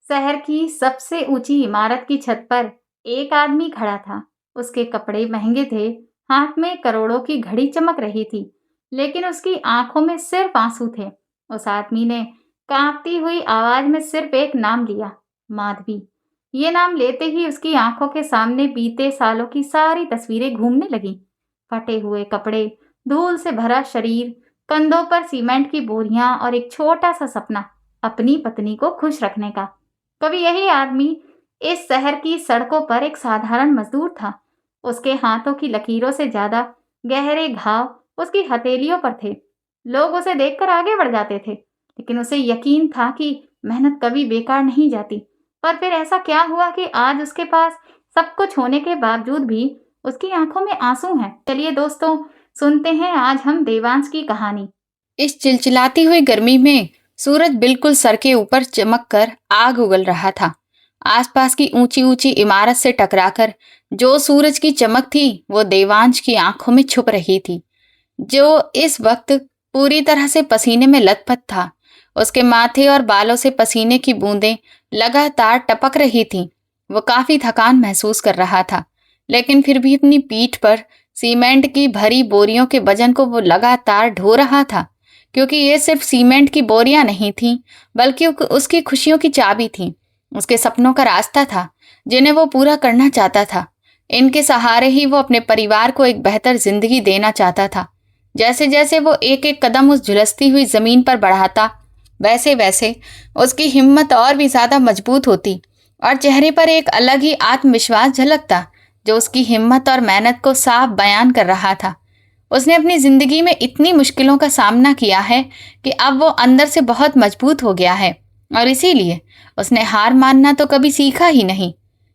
शहर की सबसे ऊंची इमारत की छत पर एक आदमी खड़ा था। उसके कपड़े महंगे थे, हाथ में करोड़ों की घड़ी चमक रही थी, लेकिन उसकी आंखों में सिर्फ आंसू थे। उस आदमी ने कांपती हुई आवाज में सिर्फ एक नाम लिया, माधवी। ये नाम लेते ही उसकी आंखों के सामने बीते सालों की सारी तस्वीरें घूमने लगीं। फटे हुए कपड़े, धूल से भरा शरीर, कंधों पर सीमेंट की बोरियां और एक छोटा सा सपना, अपनी पत्नी को खुश रखने का। कभी यही आदमी इस शहर की सड़कों पर एक साधारण मजदूर था। उसके हाथों की लकीरों से ज्यादा गहरे घाव उसकी हथेलियों पर थे। लोग उसे देखकर आगे बढ़ जाते थे, लेकिन उसे यकीन था कि मेहनत कभी बेकार नहीं जाती। पर फिर ऐसा क्या हुआ कि आज उसके पास सब कुछ होने के बावजूद भी उसकी आंखों में आंसू हैं। चलिए दोस्तों, सुनते हैं आज हम देवांश की कहानी। इस चिलचिलाती हुई गर्मी में सूरज बिल्कुल सर के ऊपर चमक कर आग उगल रहा था। आसपास की ऊंची ऊंची इमारत से टकराकर जो सूरज की चमक थी वो देवांश की आंखों में छुप रही थी, जो इस वक्त पूरी तरह से पसीने में लथपथ था। उसके माथे और बालों से पसीने की बूंदें लगातार टपक रही थीं। वो काफी थकान महसूस कर रहा था, लेकिन फिर भी अपनी पीठ पर सीमेंट की भरी बोरियों के वजन को वो लगातार ढो रहा था, क्योंकि ये सिर्फ सीमेंट की बोरियां नहीं थीं, बल्कि उसकी खुशियों की चाबी थीं। उसके सपनों का रास्ता था, जिन्हें वो पूरा करना चाहता था। इनके सहारे ही वो अपने परिवार को एक बेहतर जिंदगी देना चाहता था। जैसे जैसे वो एक एक कदम उस झुलसती हुई जमीन पर बढ़ाता, वैसे वैसे उसकी हिम्मत और भी ज्यादा मजबूत होती और चेहरे पर एक अलग ही आत्मविश्वास झलकता, जो उसकी हिम्मत और मेहनत को साफ बयान कर रहा था। उसने अपनी जिंदगी में इतनी मुश्किलों का सामना किया है कि अब वो अंदर से बहुत मजबूत हो गया है, और इसीलिए उसने हार मानना तो कभी सीखा ही नहीं।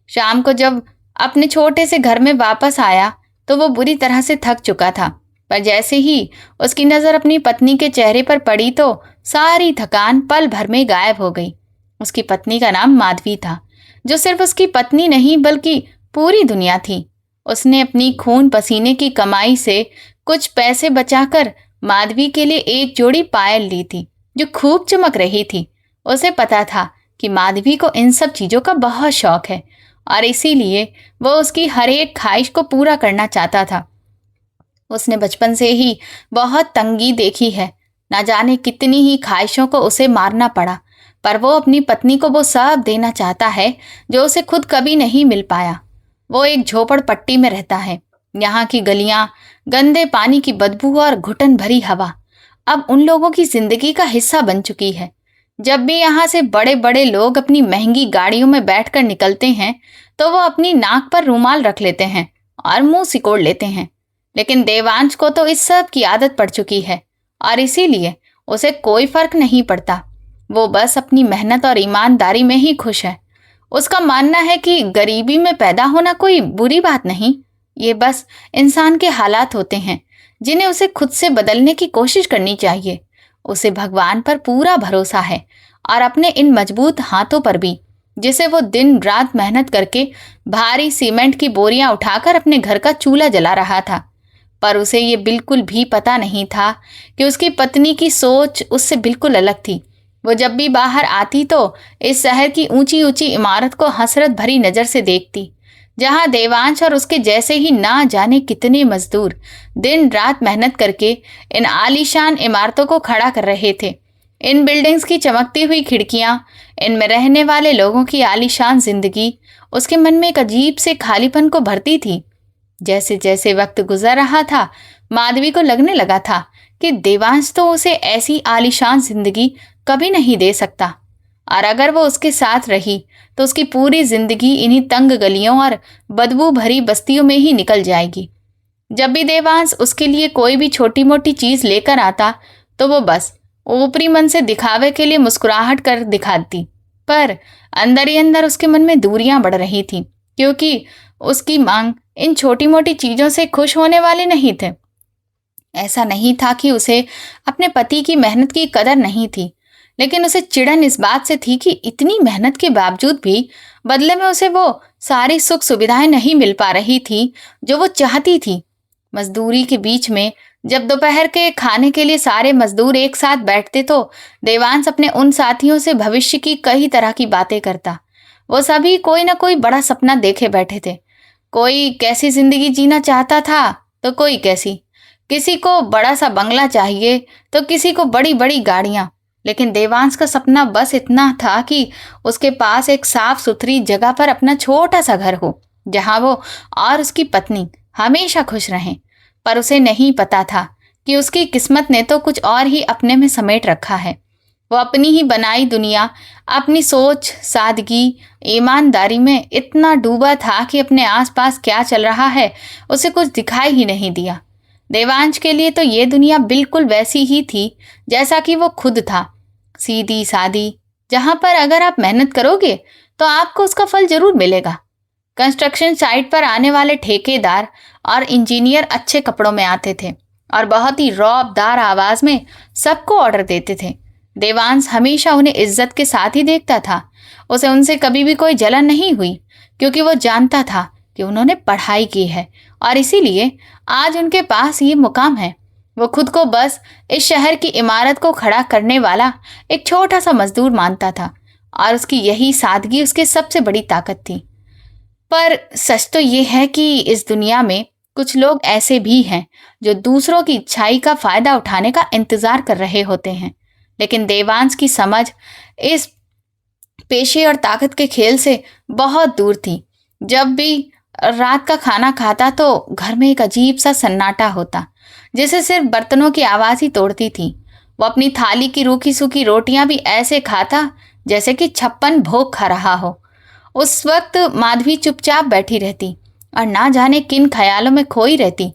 शाम को जब अपने छोटे से घर में वापस आया तो वो बुरी तरह से थक चुका था, पर जैसे ही उसकी नजर अपनी पत्नी के चेहरे पर पड़ी तो सारी थकान पल भर में गायब हो गई। उसकी पत्नी का नाम माधवी था, जो सिर्फ उसकी पत्नी नहीं बल्कि पूरी दुनिया थी। उसने अपनी खून पसीने की कमाई से कुछ पैसे बचाकर माधवी के लिए एक जोड़ी पायल ली थी, जो खूब चमक रही थी। उसे पता था कि माधवी को इन सब चीजों का बहुत शौक है, और इसीलिए वो उसकी हर एक ख्वाहिश को पूरा करना चाहता था। उसने बचपन से ही बहुत तंगी देखी है, ना जाने कितनी ही ख्वाहिशों को उसे मारना पड़ा, पर वो अपनी पत्नी को वो सब देना चाहता है जो उसे खुद कभी नहीं मिल पाया। वो एक झोपड़पट्टी में रहता है। यहाँ की गलियां, गंदे पानी की बदबू और घुटन भरी हवा अब उन लोगों की जिंदगी का हिस्सा बन चुकी है। जब भी यहाँ से बड़े बड़े लोग अपनी महंगी गाड़ियों में बैठकर निकलते हैं तो वो अपनी नाक पर रूमाल रख लेते हैं और मुंह सिकोड़ लेते हैं, लेकिन देवांश को तो इस सब की आदत पड़ चुकी है, और इसीलिए उसे कोई फर्क नहीं पड़ता। वो बस अपनी मेहनत और ईमानदारी में ही खुश है। उसका मानना है कि गरीबी में पैदा होना कोई बुरी बात नहीं, ये बस इंसान के हालात होते हैं जिन्हें उसे खुद से बदलने की कोशिश करनी चाहिए। उसे भगवान पर पूरा भरोसा है, और अपने इन मजबूत हाथों पर भी, जिसे वो दिन रात मेहनत करके भारी सीमेंट की बोरियां उठाकर अपने घर का चूल्हा जला रहा था। पर उसे ये बिल्कुल भी पता नहीं था कि उसकी पत्नी की सोच उससे बिल्कुल अलग थी। वो जब भी बाहर आती तो इस शहर की ऊंची ऊंची इमारत को हसरत भरी नजर से देखती, जहां देवांश और उसके जैसे ही ना जाने कितने मजदूर दिन रात मेहनत करके इन आलीशान इमारतों को खड़ा कर रहे थे। इन बिल्डिंग्स की चमकती हुई खिड़कियां, इनमें रहने वाले लोगों की आलीशान जिंदगी उसके मन में एक अजीब से खालीपन को भरती थी। जैसे जैसे वक्त गुजर रहा था, माधवी को लगने लगा था कि देवांश तो उसे ऐसी आलीशान जिंदगी कभी नहीं दे सकता, और अगर वो उसके साथ रही तो उसकी पूरी जिंदगी इन्हीं तंग गलियों और बदबू भरी बस्तियों में ही निकल जाएगी। जब भी देवांश उसके लिए कोई भी छोटी मोटी चीज लेकर आता तो वो बस ऊपरी मन से दिखावे के लिए मुस्कुराहट कर दिखाती, पर अंदर ही अंदर उसके मन में दूरियां बढ़ रही थीं, क्योंकि उसकी मांग इन छोटी मोटी चीजों से खुश होने वाले नहीं थे। ऐसा नहीं था कि उसे अपने पति की मेहनत की कदर नहीं थी, लेकिन उसे चिढ़न इस बात से थी कि इतनी मेहनत के बावजूद भी बदले में उसे वो सारी सुख सुविधाएं नहीं मिल पा रही थी जो वो चाहती थी। मजदूरी के बीच में जब दोपहर के खाने के लिए सारे मजदूर एक साथ बैठते तो देवांश अपने उन साथियों से भविष्य की कई तरह की बातें करता। वो सभी कोई ना कोई बड़ा सपना देखे बैठे थे। कोई कैसी जिंदगी जीना चाहता था तो कोई कैसी। किसी को बड़ा सा बंगला चाहिए तो किसी को बड़ी बड़ी गाड़ियां। लेकिन देवांश का सपना बस इतना था कि उसके पास एक साफ सुथरी जगह पर अपना छोटा सा घर हो, जहां वो और उसकी पत्नी हमेशा खुश रहें। पर उसे नहीं पता था कि उसकी किस्मत ने तो कुछ और ही अपने में समेट रखा है। वो अपनी ही बनाई दुनिया, अपनी सोच, सादगी, ईमानदारी में इतना डूबा था कि अपने आसपास क्या चल रहा है उसे कुछ दिखाई ही नहीं दिया। देवांश के लिए तो ये दुनिया बिल्कुल वैसी ही थी जैसा कि वो खुद था, सीधी सादी, जहां पर अगर आप मेहनत करोगे तो आपको उसका फल जरूर मिलेगा। कंस्ट्रक्शन साइट पर आने वाले ठेकेदार और इंजीनियर अच्छे कपड़ों में आते थे और बहुत ही रौबदार आवाज में सबको ऑर्डर देते थे। देवांश हमेशा उन्हें इज्जत के साथ ही देखता था। उसे उनसे कभी भी कोई जलन नहीं हुई, क्योंकि वो जानता था कि उन्होंने पढ़ाई की है और इसीलिए आज उनके पास ये मुकाम है। वो खुद को बस इस शहर की इमारत को खड़ा करने वाला एक छोटा सा मजदूर मानता था और उसकी यही सादगी उसकी सबसे बड़ी ताकत थी। पर सच तो ये है कि इस दुनिया में कुछ लोग ऐसे भी हैं जो दूसरों की इच्छाई का फायदा उठाने का इंतजार कर रहे होते हैं। लेकिन देवांश की समझ इस पेशे और ताकत के खेल से बहुत दूर थी। जब भी रात का खाना खाता तो घर में एक अजीब सा सन्नाटा होता, जिसे सिर्फ बर्तनों की आवाज ही तोड़ती थी। वो अपनी थाली की रूखी सूखी रोटियां भी ऐसे खाता जैसे कि 56 भोग खा रहा हो। उस वक्त माधवी चुपचाप बैठी रहती और ना जाने किन ख्यालों में खोई रहती।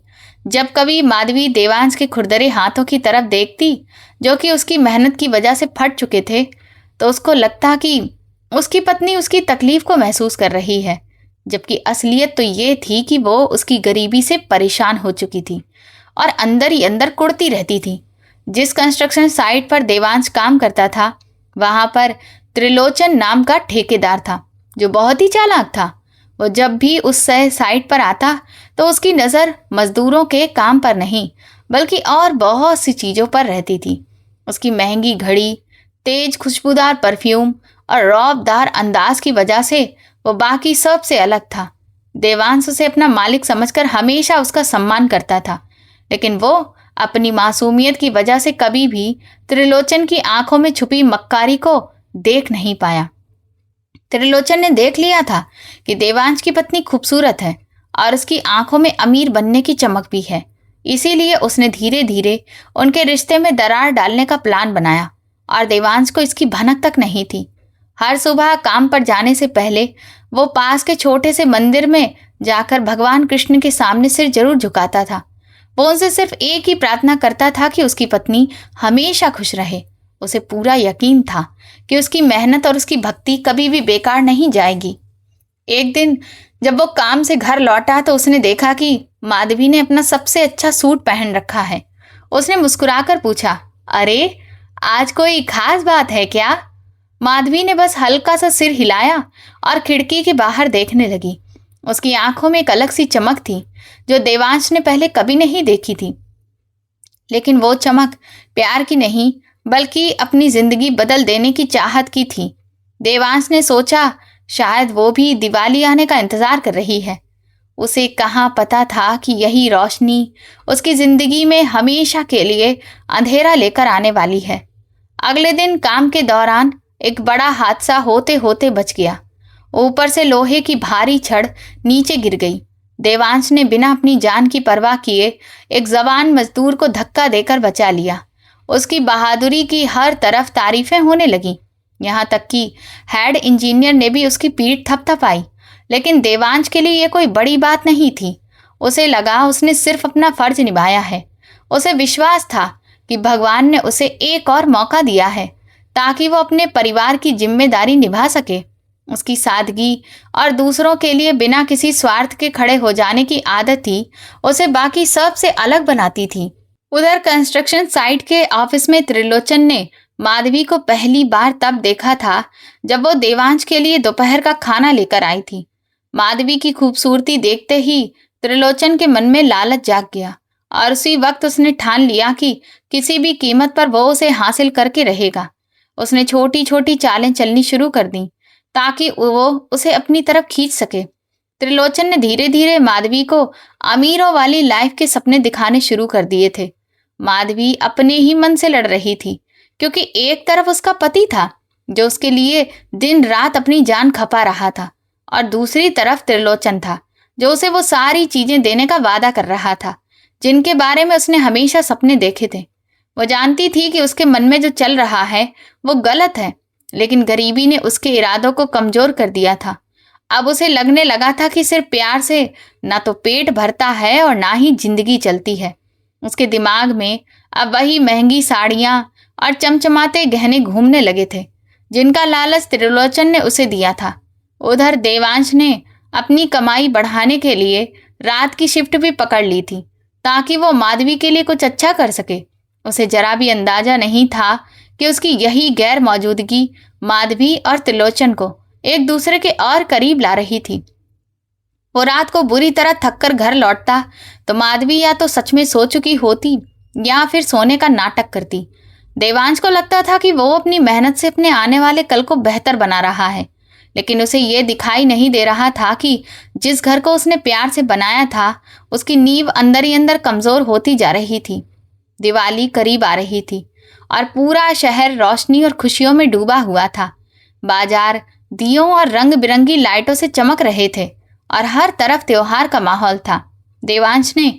जब कभी माधवी देवांश के खुरदरे हाथों की तरफ देखती, जो कि उसकी मेहनत की वजह से फट चुके थे, तो उसको लगता कि उसकी पत्नी उसकी तकलीफ को महसूस कर रही है, जबकि असलियत तो ये थी कि वो उसकी गरीबी से परेशान हो चुकी थी और अंदर ही अंदर कुढ़ती रहती थी। जिस कंस्ट्रक्शन साइट पर देवांश काम करता था, वहां पर त्रिलोचन नाम का ठेकेदार था, जो बहुत ही चालाक था। वो जब भी उस साइट पर आता तो उसकी नज़र मजदूरों के काम पर नहीं बल्कि और बहुत सी चीज़ों पर रहती थी। उसकी महंगी घड़ी, तेज खुशबूदार परफ्यूम और रौबदार अंदाज की वजह से वो बाकी सब से अलग था। देवांश उसे अपना मालिक समझकर हमेशा उसका सम्मान करता था, लेकिन वो अपनी मासूमियत की वजह से कभी भी त्रिलोचन की आंखों में छुपी मक्कारी को देख नहीं पाया। त्रिलोचन ने देख लिया था कि देवांश की पत्नी खूबसूरत है और उसकी आंखों में अमीर बनने की चमक भी है। इसीलिए उसने धीरे धीरे उनके रिश्ते में दरार डालने का प्लान बनाया और देवांश को इसकी भनक तक नहीं थी। हर सुबह काम पर जाने से पहले वो पास के छोटे से मंदिर में जाकर भगवान कृष्ण के सामने सिर जरूर झुकाता था। वो उनसे सिर्फ एक ही प्रार्थना करता था कि उसकी पत्नी हमेशा खुश रहे। उसे पूरा यकीन था कि उसकी मेहनत और उसकी भक्ति कभी भी बेकार नहीं जाएगी। एक दिन जब वो काम से घर लौटा तो उसने देखा कि माधवी ने अपना सबसे अच्छा सूट पहन रखा है। उसने मुस्कुराकर पूछा, अरे आज कोई खास बात है क्या? माधवी ने बस हल्का सा सिर हिलाया और खिड़की के बाहर देखने लगी। उसकी आंखों में एक अलग सी चमक थी जो देवांश ने पहले कभी नहीं देखी थी। लेकिन वो चमक प्यार की नहीं बल्कि अपनी जिंदगी बदल देने की चाहत की थी। देवांश ने सोचा शायद वो भी दिवाली आने का इंतजार कर रही है। उसे कहाँ पता था कि यही रोशनी उसकी जिंदगी में हमेशा के लिए अंधेरा लेकर आने वाली है। अगले दिन काम के दौरान एक बड़ा हादसा होते होते बच गया। ऊपर से लोहे की भारी छड़ नीचे गिर गई। देवांश ने बिना अपनी जान की परवाह किए एक जवान मजदूर को धक्का देकर बचा लिया। उसकी बहादुरी की हर तरफ तारीफें होने लगी, यहाँ तक कि हेड इंजीनियर ने भी उसकी पीठ थपथपाई। लेकिन देवांश के लिए यह कोई बड़ी बात नहीं थी। उसे लगा उसने सिर्फ अपना फर्ज निभाया है। उसे विश्वास था कि भगवान ने उसे एक और मौका दिया है ताकि वो अपने परिवार की जिम्मेदारी निभा सके। उसकी सादगी और दूसरों के लिए बिना किसी स्वार्थ के खड़े हो जाने की आदत ही उसे बाकी सब से अलग बनाती थी। उधर कंस्ट्रक्शन साइट के ऑफिस में त्रिलोचन ने माधवी को पहली बार तब देखा था जब वो देवांश के लिए दोपहर का खाना लेकर आई थी। माधवी की खूबसूरती देखते ही त्रिलोचन के मन में लालच जाग गया और उसी वक्त उसने ठान लिया कि किसी भी कीमत पर वो उसे हासिल करके रहेगा। उसने छोटी छोटी चालें चलनी शुरू कर दी ताकि वो उसे अपनी तरफ खींच सके। त्रिलोचन ने धीरे धीरे माधवी को अमीरों वाली लाइफ के सपने दिखाने शुरू कर दिए थे। माधवी अपने ही मन से लड़ रही थी, क्योंकि एक तरफ उसका पति था जो उसके लिए दिन रात अपनी जान खपा रहा था, और दूसरी तरफ त्रिलोचन था जो उसे वो सारी चीजें देने का वादा कर रहा था जिनके बारे में उसने हमेशा सपने देखे थे। वो जानती थी कि उसके मन में जो चल रहा है वो गलत है, लेकिन गरीबी ने उसके इरादों को कमजोर कर दिया था। अब उसे लगने लगा था कि सिर्फ प्यार से ना तो पेट भरता है और ना ही जिंदगी चलती है। उसके दिमाग में अब वही महंगी साड़ियां और चमचमाते गहने घूमने लगे थे जिनका लालच त्रिलोचन ने उसे दिया था। उधर देवांश ने अपनी कमाई बढ़ाने के लिए रात की शिफ्ट भी पकड़ ली थी ताकि वो माधवी के लिए कुछ अच्छा कर सके। उसे जरा भी अंदाजा नहीं था कि उसकी यही गैर मौजूदगी माधवी और त्रिलोचन को एक दूसरे के और करीब ला रही थी। वो रात को बुरी तरह थककर घर लौटता तो माधवी या तो सच में सो चुकी होती या फिर सोने का नाटक करती। देवांश को लगता था कि वो अपनी मेहनत से अपने आने वाले कल को बेहतर बना रहा है, लेकिन उसे ये दिखाई नहीं दे रहा था कि जिस घर को उसने प्यार से बनाया था उसकी नींव अंदर ही अंदर कमजोर होती जा रही थी। दिवाली करीब आ रही थी और पूरा शहर रोशनी और खुशियों में डूबा हुआ था। बाजार दियों और रंग बिरंगी लाइटों से चमक रहे थे और हर तरफ त्योहार का माहौल था। देवांश ने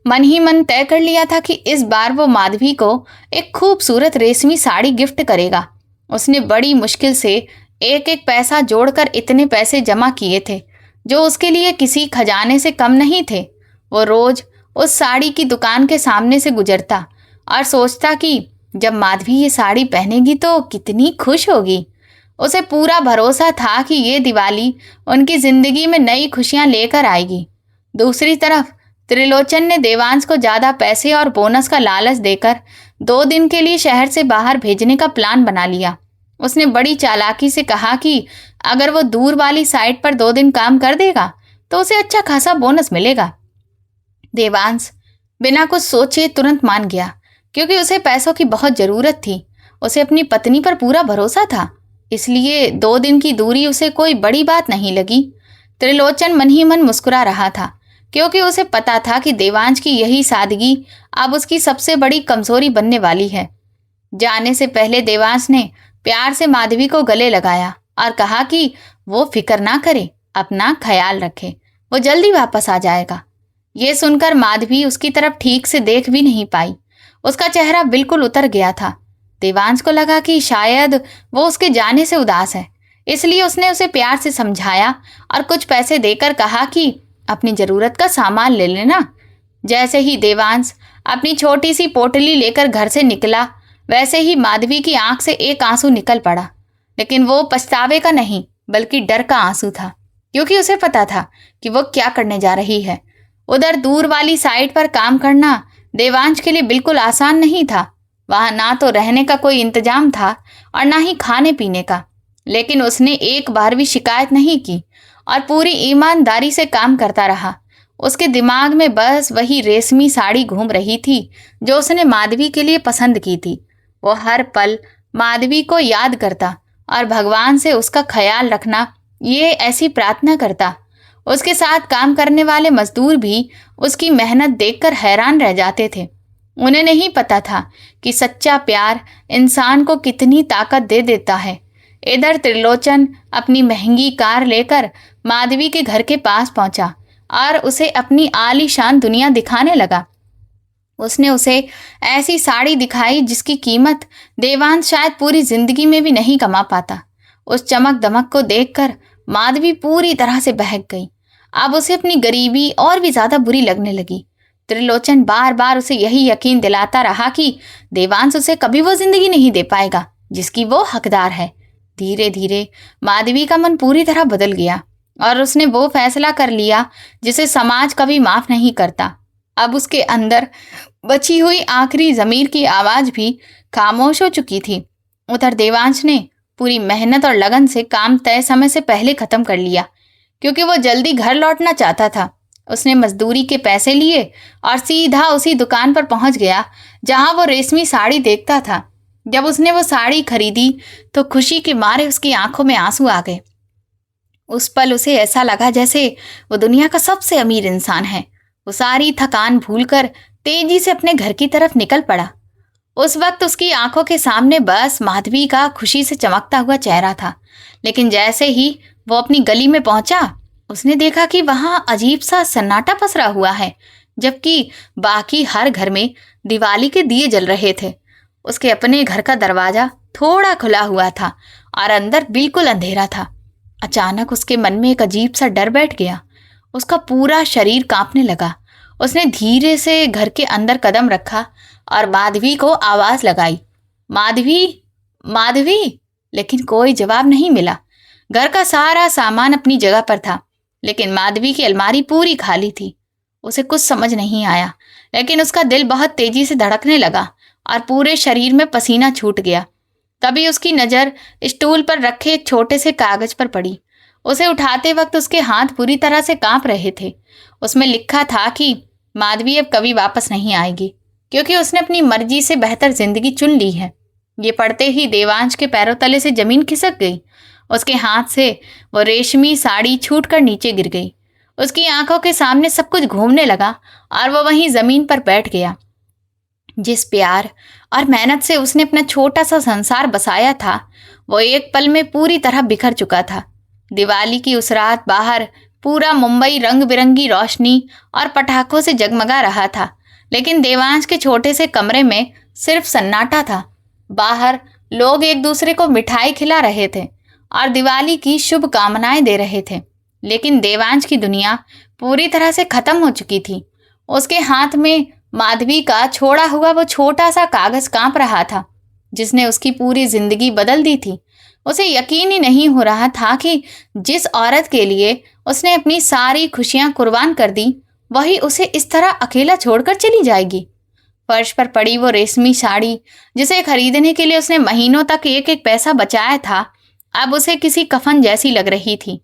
मन ही मन तय कर लिया था कि इस बार वो माधवी को एक खूबसूरत रेशमी साड़ी गिफ्ट करेगा। उसने बड़ी मुश्किल से एक एक पैसा जोड़कर इतने पैसे जमा किए थे जो उसके लिए किसी खजाने से कम नहीं थे। वो रोज उस साड़ी की दुकान के सामने से गुजरता और सोचता कि जब माधवी ये साड़ी पहनेगी तो कितनी खुश होगी। उसे पूरा भरोसा था कि ये दिवाली उनकी जिंदगी में नई खुशियां लेकर आएगी। दूसरी तरफ त्रिलोचन ने देवांश को ज्यादा पैसे और बोनस का लालच देकर 2 दिन के लिए शहर से बाहर भेजने का प्लान बना लिया। उसने बड़ी चालाकी से कहा कि अगर वो दूर वाली साइट पर 2 दिन काम कर देगा तो उसे अच्छा खासा बोनस मिलेगा। देवांश बिना कुछ सोचे तुरंत मान गया, क्योंकि उसे पैसों की बहुत जरूरत थी। उसे अपनी पत्नी पर पूरा भरोसा था, इसलिए 2 दिन की दूरी उसे कोई बड़ी बात नहीं लगी। त्रिलोचन मन ही मन मुस्कुरा रहा था, क्योंकि उसे पता था कि देवांश की यही सादगी अब उसकी सबसे बड़ी कमजोरी बनने वाली है। जाने से पहले देवांश ने प्यार से माधवी को गले लगाया और कहा कि वो फिक्र ना करे, अपना ख्याल रखे, वो जल्दी वापस आ जाएगा। ये सुनकर माधवी उसकी तरफ ठीक से देख भी नहीं पाई। उसका चेहरा बिल्कुल उतर गया था। देवांश को लगा कि शायद वो उसके जाने से उदास है, इसलिए उसने उसे प्यार से समझाया और कुछ पैसे देकर कहा कि अपनी जरूरत का सामान ले लेना। जैसे ही देवांश अपनी छोटी सी पोटली लेकर घर से निकला, वैसे ही माधवी की आंख से एक आंसू निकल पड़ा, लेकिन वो पछतावे का नहीं बल्कि डर का आंसू था, क्योंकि उसे पता था कि वो क्या करने जा रही है। उधर दूर वाली साइट पर काम करना देवांश के लिए बिल्कुल आसान नहीं था। वहां ना तो रहने का कोई इंतजाम था और ना ही खाने पीने का, लेकिन उसने एक बार भी शिकायत नहीं की और पूरी ईमानदारी से काम करता रहा। उसके दिमाग में बस वही रेशमी साड़ी घूम रही थी जो उसने माधवी के लिए पसंद की थी। वो हर पल माधवी को याद करता और भगवान से उसका ख्याल रखना ये ऐसी प्रार्थना करता। उसके साथ काम करने वाले मजदूर भी उसकी मेहनत देखकर हैरान रह जाते थे। उन्हें नहीं पता था कि सच्चा प्यार इंसान को कितनी ताकत दे देता है। इधर त्रिलोचन अपनी महंगी कार लेकर माधवी के घर के पास पहुंचा और उसे अपनी आलीशान दुनिया दिखाने लगा। उसने उसे ऐसी साड़ी दिखाई जिसकी कीमत देवांश शायद पूरी जिंदगी में भी नहीं कमा पाता। उस चमक दमक को देखकर माधवी पूरी तरह से बहक गई। अब उसे अपनी गरीबी और भी ज्यादा बुरी लगने लगी। त्रिलोचन बार बार उसे यही यकीन दिलाता रहा कि देवांश उसे कभी वो जिंदगी नहीं दे पाएगा जिसकी वो हकदार है। धीरे धीरे माधवी का मन पूरी तरह बदल गया और उसने वो फैसला कर लिया जिसे समाज कभी माफ नहीं करता। अब उसके अंदर बची हुई आखिरी जमीर की आवाज भी खामोश हो चुकी थी। उधर देवांश ने पूरी मेहनत और लगन से काम तय समय से पहले खत्म कर लिया, क्योंकि वो जल्दी घर लौटना चाहता था। उसने मजदूरी के पैसे लिए और सीधा उसी दुकान पर पहुंच गया जहां वो रेशमी साड़ी देखता था। जब उसने वो साड़ी खरीदी तो खुशी के मारे उसकी आंखों में आंसू आ गए। उस पल उसे ऐसा लगा जैसे वो दुनिया का सबसे अमीर इंसान है। वो सारी थकान भूलकर तेजी से अपने घर की तरफ निकल पड़ा। उस वक्त उसकी आंखों के सामने बस माधवी का खुशी से चमकता हुआ चेहरा था। लेकिन जैसे ही वो अपनी गली में पहुंचा, उसने देखा कि वहां अजीब सा सन्नाटा पसरा हुआ है, जबकि बाकी हर घर में दिवाली के दिए जल रहे थे। उसके अपने घर का दरवाजा थोड़ा खुला हुआ था और अंदर बिल्कुल अंधेरा था। अचानक उसके मन में एक अजीब सा डर बैठ गया। उसका पूरा शरीर कांपने लगा। उसने धीरे से घर के अंदर कदम रखा और माधवी को आवाज लगाई, माधवी, माधवी। लेकिन कोई जवाब नहीं मिला। घर का सारा सामान अपनी जगह पर था, लेकिन माधवी की अलमारी पूरी खाली थी। उसे कुछ समझ नहीं आया, लेकिन उसका दिल बहुत तेजी से धड़कने लगा और पूरे शरीर में पसीना छूट गया। तभी उसकी नजर स्टूल पर रखे एक छोटे से कागज पर पड़ी। उसे उठाते वक्त उसके हाथ पूरी तरह से कांप रहे थे। उसमें लिखा था कि माधवी अब कभी वापस नहीं आएगी, क्योंकि उसने अपनी मर्जी से बेहतर जिंदगी चुन ली है। ये पढ़ते ही देवांश के पैरों तले से जमीन खिसक गई। उसके हाथ से वो रेशमी साड़ी छूटकर नीचे गिर गई। उसकी आंखों के सामने सब कुछ घूमने लगा और वो वहीं जमीन पर बैठ गया। जिस प्यार और मेहनत से उसने अपना छोटा सा संसार बसाया था, वो एक पल में पूरी तरह बिखर चुका था। दिवाली की उस रात बाहर पूरा मुंबई रंग बिरंगी रोशनी और पटाखों से जगमगा रहा था, लेकिन देवांश के छोटे से कमरे में सिर्फ सन्नाटा था। बाहर लोग एक दूसरे को मिठाई खिला रहे थे और दिवाली की शुभ कामनाएं दे रहे थे, लेकिन देवांश की दुनिया पूरी तरह से खत्म हो चुकी थी। उसके हाथ में माधवी का छोड़ा हुआ वो छोटा सा कागज कांप रहा था, जिसने उसकी पूरी जिंदगी बदल दी थी। उसे यकीन ही नहीं हो रहा था कि जिस औरत के लिए उसने अपनी सारी खुशियां कुर्बान कर दी, वही उसे इस तरह अकेला छोड़कर चली जाएगी। फर्श पर पड़ी वो रेशमी साड़ी, जिसे खरीदने के लिए उसने महीनों तक एक एक पैसा बचाया था, अब उसे किसी कफन जैसी लग रही थी।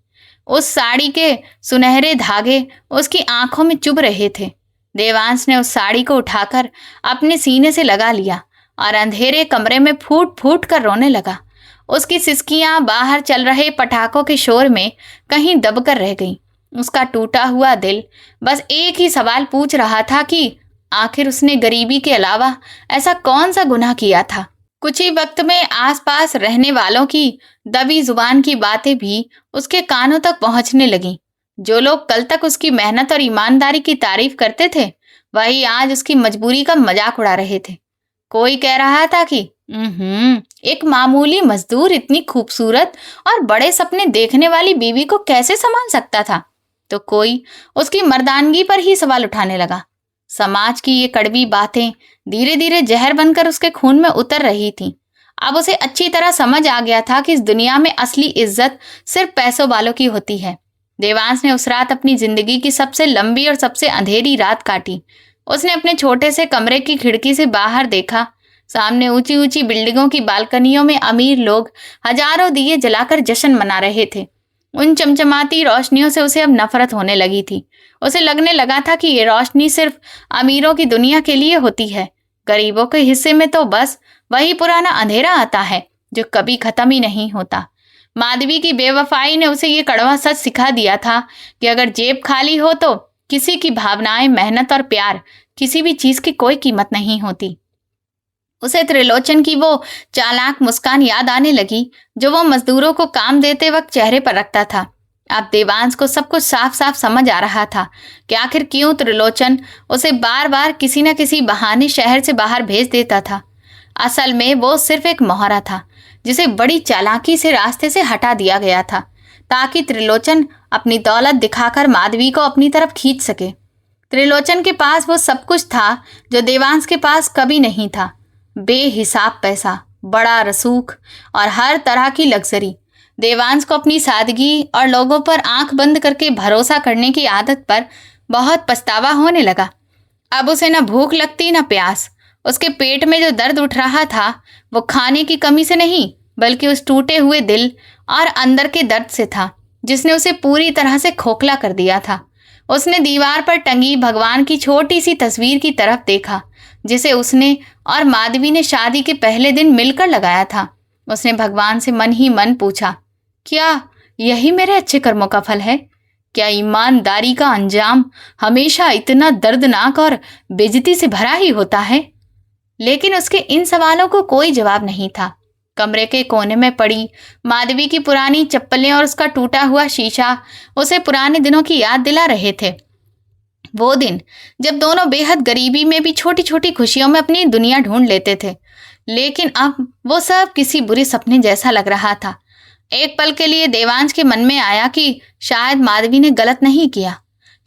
उस साड़ी के सुनहरे धागे उसकी आंखों में चुभ रहे थे। देवांश ने उस साड़ी को उठाकर अपने सीने से लगा लिया और अंधेरे कमरे में फूट फूट कर रोने लगा। उसकी सिसकियां बाहर चल रहे पटाखों के शोर में कहीं दबकर रह गईं। उसका टूटा हुआ दिल बस एक ही सवाल पूछ रहा था कि आखिर उसने गरीबी के अलावा ऐसा कौन सा गुनाह किया था। कुछ ही वक्त में आसपास रहने वालों की दबी जुबान की बातें भी उसके कानों तक पहुंचने लगीं। जो लोग कल तक उसकी मेहनत और ईमानदारी की तारीफ करते थे, वही आज उसकी मजबूरी का मजाक उड़ा रहे थे। कोई कह रहा था कि एक मामूली मजदूर इतनी खूबसूरत और बड़े सपने देखने वाली बीवी को कैसे संभाल सकता था, तो कोई उसकी मर्दानगी पर ही सवाल उठाने लगा। समाज की ये कड़वी बातें धीरे धीरे जहर बनकर उसके खून में उतर रही थीं। अब उसे अच्छी तरह समझ आ गया था कि इस दुनिया में असली इज्जत सिर्फ पैसों वालों की होती है। देवांश ने उस रात अपनी जिंदगी की सबसे लंबी और सबसे अंधेरी रात काटी। उसने अपने छोटे से कमरे की खिड़की से बाहर देखा। सामने ऊंची ऊंची बिल्डिंगों की बालकनियों में अमीर लोग हजारों दिए जलाकर जश्न मना रहे थे। उन चमचमाती रोशनियों से उसे अब नफरत होने लगी थी। उसे लगने लगा था कि ये रोशनी सिर्फ अमीरों की दुनिया के लिए होती है। गरीबों के हिस्से में तो बस वही पुराना अंधेरा आता है जो कभी खत्म ही नहीं होता। माधवी की बेवफाई ने उसे ये कड़वा सच सिखा दिया था कि अगर जेब खाली हो तो किसी की भावनाएं, मेहनत और प्यार, किसी भी चीज की कोई कीमत नहीं होती। उसे त्रिलोचन की वो चालाक मुस्कान याद आने लगी जो वो मजदूरों को काम देते वक्त चेहरे पर रखता था। अब देवांश को सब कुछ साफ साफ समझ आ रहा था कि आखिर क्यों त्रिलोचन उसे बार बार किसी न किसी बहाने शहर से बाहर भेज देता था। असल में वो सिर्फ एक मोहरा था जिसे बड़ी चालाकी से रास्ते से हटा दिया गया था, ताकि त्रिलोचन अपनी दौलत दिखाकर माधवी को अपनी तरफ खींच सके। त्रिलोचन के पास वो सब कुछ था जो देवांश के पास कभी नहीं था। बेहिसाब पैसा, बड़ा रसूख और हर तरह की लग्जरी। देवांश को अपनी सादगी और लोगों पर आंख बंद करके भरोसा करने की आदत पर बहुत पछतावा होने लगा। अब उसे न भूख लगती न प्यास। उसके पेट में जो दर्द उठ रहा था वो खाने की कमी से नहीं, बल्कि उस टूटे हुए दिल और अंदर के दर्द से था जिसने उसे पूरी तरह से खोखला कर दिया था। उसने दीवार पर टंगी भगवान की छोटी सी तस्वीर की तरफ देखा, जिसे उसने और माधवी ने शादी के पहले दिन मिलकर लगाया था। उसने भगवान से मन ही मन पूछा, क्या यही मेरे अच्छे कर्मों का फल है? क्या ईमानदारी का अंजाम हमेशा इतना दर्दनाक और बेइज्जती से भरा ही होता है? लेकिन उसके इन सवालों को कोई जवाब नहीं था। कमरे के कोने में पड़ी माधवी की पुरानी चप्पलें और उसका टूटा हुआ शीशा उसे पुराने दिनों की याद दिला रहे थे। वो दिन जब दोनों बेहद गरीबी में भी छोटी छोटी खुशियों में अपनी दुनिया ढूंढ लेते थे। लेकिन अब वो सब किसी बुरे सपने जैसा लग रहा था। एक पल के लिए देवांश के मन में आया कि शायद माधवी ने गलत नहीं किया,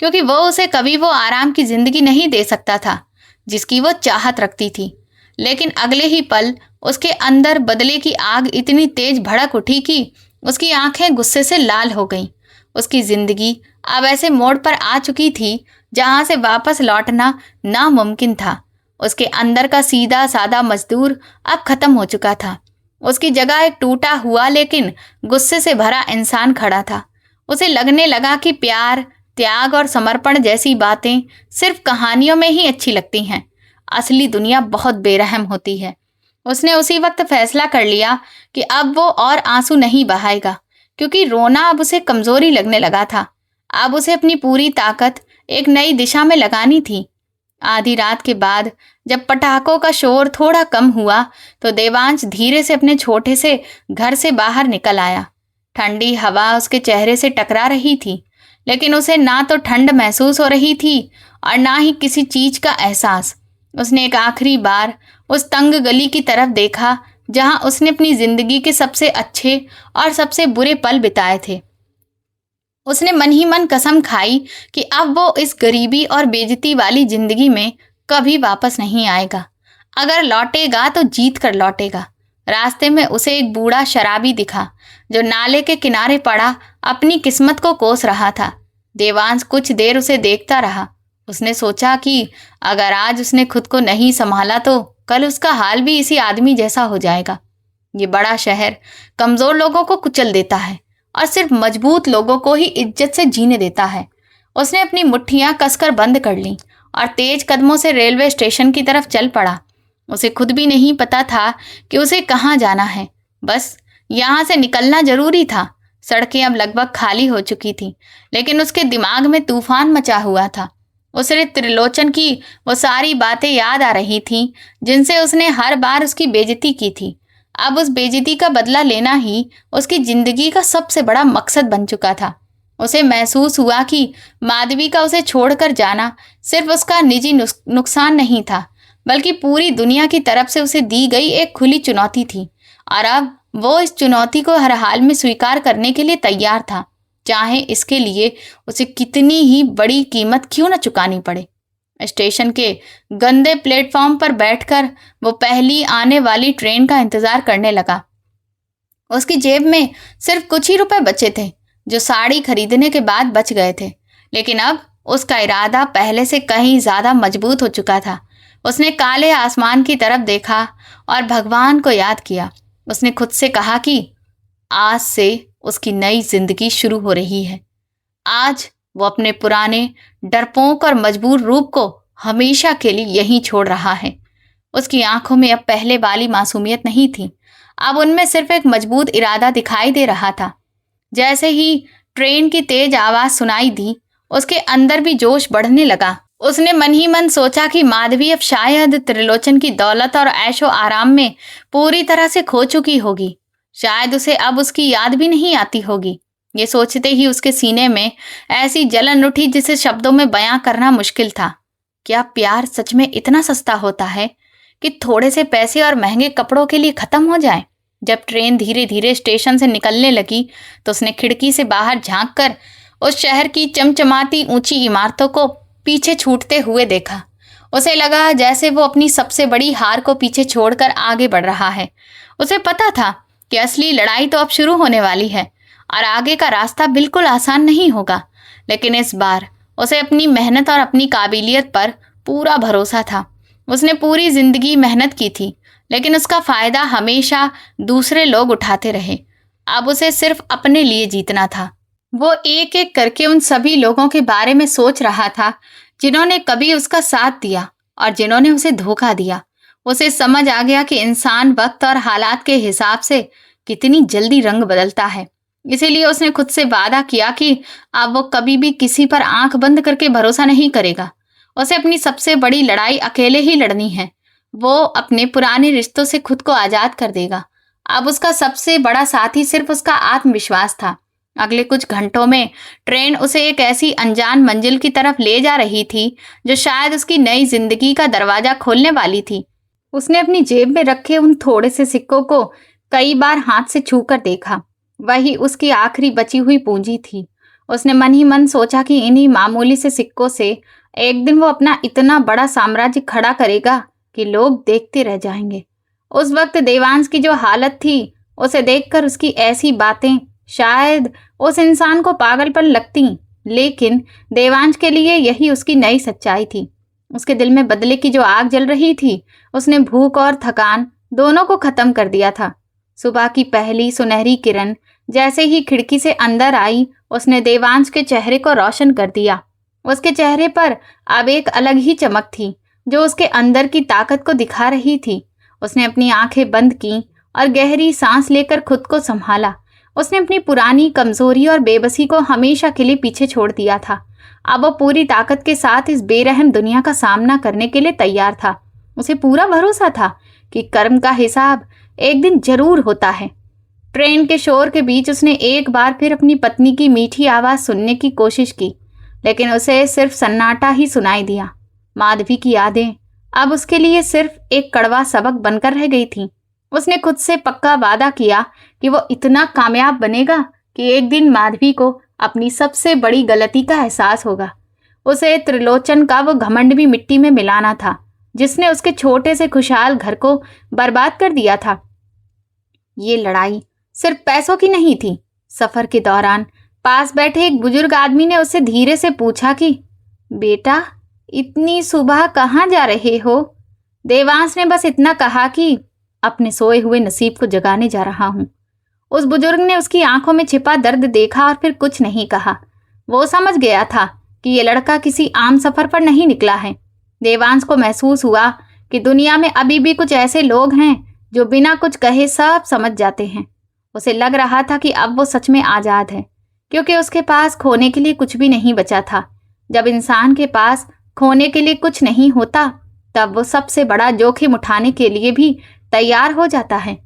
क्योंकि वो उसे कभी वो आराम की जिंदगी नहीं दे सकता था जिसकी वो चाहत रखती थी। लेकिन अगले ही पल उसके अंदर बदले की आग इतनी तेज भड़क उठी कि उसकी आंखें गुस्से से लाल हो गईं। उसकी जिंदगी अब ऐसे मोड़ पर आ चुकी थी जहां से वापस लौटना नामुमकिन था। उसके अंदर का सीधा सादा मजदूर अब खत्म हो चुका था। उसकी जगह एक टूटा हुआ लेकिन गुस्से से भरा इंसान खड़ा था। उसे लगने लगा कि प्यार, त्याग और समर्पण जैसी बातें सिर्फ कहानियों में ही अच्छी लगती हैं। असली दुनिया बहुत बेरहम होती है। उसने उसी वक्त फैसला कर लिया कि अब वो और आंसू नहीं बहाएगा, क्योंकि रोना अब उसे कमजोरी लगने लगा था। अब उसे अपनी पूरी ताकत एक नई दिशा में लगानी थी। आधी रात के बाद जब पटाखों का शोर थोड़ा कम हुआ तो देवांश धीरे से अपने छोटे से घर से बाहर निकल आया। ठंडी हवा उसके चेहरे से टकरा रही थी, लेकिन उसे ना तो ठंड महसूस हो रही थी और ना ही किसी चीज का एहसास। उसने एक आखिरी बार उस तंग गली की तरफ देखा जहां उसने अपनी जिंदगी के सबसे अच्छे और सबसे बुरे पल बिताए थे। उसने मन ही मन कसम खाई कि अब वो इस गरीबी और बेइज्जती वाली जिंदगी में कभी वापस नहीं आएगा। अगर लौटेगा तो जीत कर लौटेगा। रास्ते में उसे एक बूढ़ा शराबी दिखा जो नाले के किनारे पड़ा अपनी किस्मत को कोस रहा था। देवांश कुछ देर उसे देखता रहा। उसने सोचा कि अगर आज उसने खुद को नहीं संभाला तो कल उसका हाल भी इसी आदमी जैसा हो जाएगा। ये बड़ा शहर कमजोर लोगों को कुचल देता है और सिर्फ मजबूत लोगों को ही इज्जत से जीने देता है। उसने अपनी मुट्ठियां कसकर बंद कर लीं और तेज कदमों से रेलवे स्टेशन की तरफ चल पड़ा। उसे खुद भी नहीं पता था कि उसे कहाँ जाना है, बस यहाँ से निकलना जरूरी था। सड़कें अब लगभग खाली हो चुकी थीं, लेकिन उसके दिमाग में तूफान मचा हुआ था। उसे त्रिलोचन की वो सारी बातें याद आ रही थीं जिनसे उसने हर बार उसकी बेइज्जती की थी। अब उस बेइज्जती का बदला लेना ही उसकी जिंदगी का सबसे बड़ा मकसद बन चुका था। उसे महसूस हुआ कि माधवी का उसे छोड़कर जाना सिर्फ उसका निजी नुकसान नहीं था, बल्कि पूरी दुनिया की तरफ से उसे दी गई एक खुली चुनौती थी। और अब वो इस चुनौती को हर हाल में स्वीकार करने के लिए तैयार था, चाहे इसके लिए उसे कितनी ही बड़ी कीमत क्यों न चुकानी पड़े। स्टेशन के गंदे प्लेटफॉर्म पर बैठकर वो पहली आने वाली ट्रेन का इंतजार करने लगा। उसकी जेब में सिर्फ कुछ ही रुपए बचे थे जो साड़ी खरीदने के बाद बच गए थे, लेकिन अब उसका इरादा पहले से कहीं ज्यादा मजबूत हो चुका था। उसने काले आसमान की तरफ देखा और भगवान को याद किया। उसने खुद से कहा कि आज से उसकी नई जिंदगी शुरू हो रही है। आज वो अपने पुराने डरपोक और मजबूर रूप को हमेशा के लिए यहीं छोड़ रहा है। उसकी आंखों में अब पहले वाली मासूमियत नहीं थी, अब उनमें सिर्फ एक मजबूत इरादा दिखाई दे रहा था। जैसे ही ट्रेन की तेज आवाज सुनाई दी, उसके अंदर भी जोश बढ़ने लगा। उसने मन ही मन सोचा कि माधवी अब शायद त्रिलोचन की दौलत और ऐशो आराम में पूरी तरह से खो चुकी होगी। शायद उसे अब उसकी याद भी नहीं आती होगी। ये सोचते ही उसके सीने में ऐसी जलन उठी जिसे शब्दों में बयां करना मुश्किल था। क्या प्यार सच में इतना सस्ता होता है कि थोड़े से पैसे और महंगे कपड़ों के लिए खत्म हो जाए? जब ट्रेन धीरे धीरे स्टेशन से निकलने लगी तो उसने खिड़की से बाहर झांककर उस शहर की चमचमाती ऊंची इमारतों को पीछे छूटते हुए देखा। उसे लगा जैसे वो अपनी सबसे बड़ी हार को पीछे छोड़कर आगे बढ़ रहा है। उसे पता था कि असली लड़ाई तो अब शुरू होने वाली है और आगे का रास्ता बिल्कुल आसान नहीं होगा, लेकिन इस बार उसे अपनी मेहनत और अपनी काबिलियत पर पूरा भरोसा था। उसने पूरी जिंदगी मेहनत की थी, लेकिन उसका फायदा हमेशा दूसरे लोग उठाते रहे। अब उसे सिर्फ अपने लिए जीतना था। वो एक एक करके उन सभी लोगों के बारे में सोच रहा था जिन्होंने कभी उसका साथ दिया और जिन्होंने उसे धोखा दिया। उसे समझ आ गया कि इंसान वक्त और हालात के हिसाब से कितनी जल्दी रंग बदलता है। इसीलिए उसने खुद से वादा किया कि अब वो कभी भी किसी पर आंख बंद करके भरोसा नहीं करेगा। उसे अपनी सबसे बड़ी लड़ाई अकेले ही लड़नी है। वो अपने पुराने रिश्तों से खुद को आजाद कर देगा। अब उसका सबसे बड़ा साथी सिर्फ उसका आत्मविश्वास था। अगले कुछ घंटों में ट्रेन उसे एक ऐसी अनजान मंजिल की तरफ ले जा रही थी जो शायद उसकी नई जिंदगी का दरवाजा खोलने वाली थी। उसने अपनी जेब में रखे उन थोड़े से सिक्कों को कई बार हाथ से छूकर देखा। वही उसकी आखिरी बची हुई पूंजी थी। उसने मन ही मन सोचा कि इन्हीं मामूली से सिक्कों से एक दिन वो अपना इतना बड़ा साम्राज्य खड़ा करेगा कि लोग देखते रह जाएंगे। उस वक्त देवांश की जो हालत थी, उसे देखकर उसकी ऐसी बातें शायद उस इंसान को पागलपन लगती, लेकिन देवांश के लिए यही उसकी नई सच्चाई थी। उसके दिल में बदले की जो आग जल रही थी, उसने भूख और थकान दोनों को खत्म कर दिया था। सुबह की पहली सुनहरी किरण जैसे ही खिड़की से अंदर आई, उसने देवांश के चेहरे को रोशन कर दिया। उसके चेहरे पर अब एक अलग ही चमक थी जो उसके अंदर की ताकत को दिखा रही थी। उसने अपनी आंखें बंद की और गहरी सांस लेकर खुद को संभाला। उसने अपनी पुरानी कमजोरी और बेबसी को हमेशा के लिए पीछे छोड़ दिया था। अब वो पूरी ताकत के साथ इस बेरहम दुनिया का सामना करने के लिए तैयार था। उसे पूरा भरोसा था कि कर्म का हिसाब एक दिन जरूर होता है। ट्रेन के शोर के बीच उसने एक बार फिर अपनी पत्नी की मीठी आवाज सुनने की कोशिश की, लेकिन उसे सिर्फ सन्नाटा ही सुनाई दिया। माधवी की यादें अब उसके लिए सिर्फ एक कड़वा सबक बनकर रह गई थी। उसने खुद से पक्का वादा किया कि वो इतना कामयाब बनेगा कि एक दिन माधवी को अपनी सबसे बड़ी गलती का एहसास होगा। उसे त्रिलोचन का वो घमंड भी मिट्टी में मिलाना था जिसने उसके छोटे से खुशहाल घर को बर्बाद कर दिया था। ये लड़ाई सिर्फ पैसों की नहीं थी। सफर के दौरान पास बैठे एक बुजुर्ग आदमी ने उससे धीरे से पूछा कि बेटा, इतनी सुबह कहाँ जा रहे हो? देवांश ने बस इतना कहा कि अपने सोए हुए नसीब को जगाने जा रहा हूं। उस बुजुर्ग ने उसकी आंखों में छिपा दर्द देखा और फिर कुछ नहीं कहा। वो समझ गया था कि ये लड़का किसी आम सफर पर नहीं निकला है। देवांश को महसूस हुआ कि दुनिया में अभी भी कुछ ऐसे लोग हैं जो बिना कुछ कहे सब समझ जाते हैं। उसे लग रहा था कि अब वो सच में आजाद है, क्योंकि उसके पास खोने के लिए कुछ भी नहीं बचा था। जब इंसान के पास खोने के लिए कुछ नहीं होता, तब वो सबसे बड़ा जोखिम उठाने के लिए भी तैयार हो जाता है।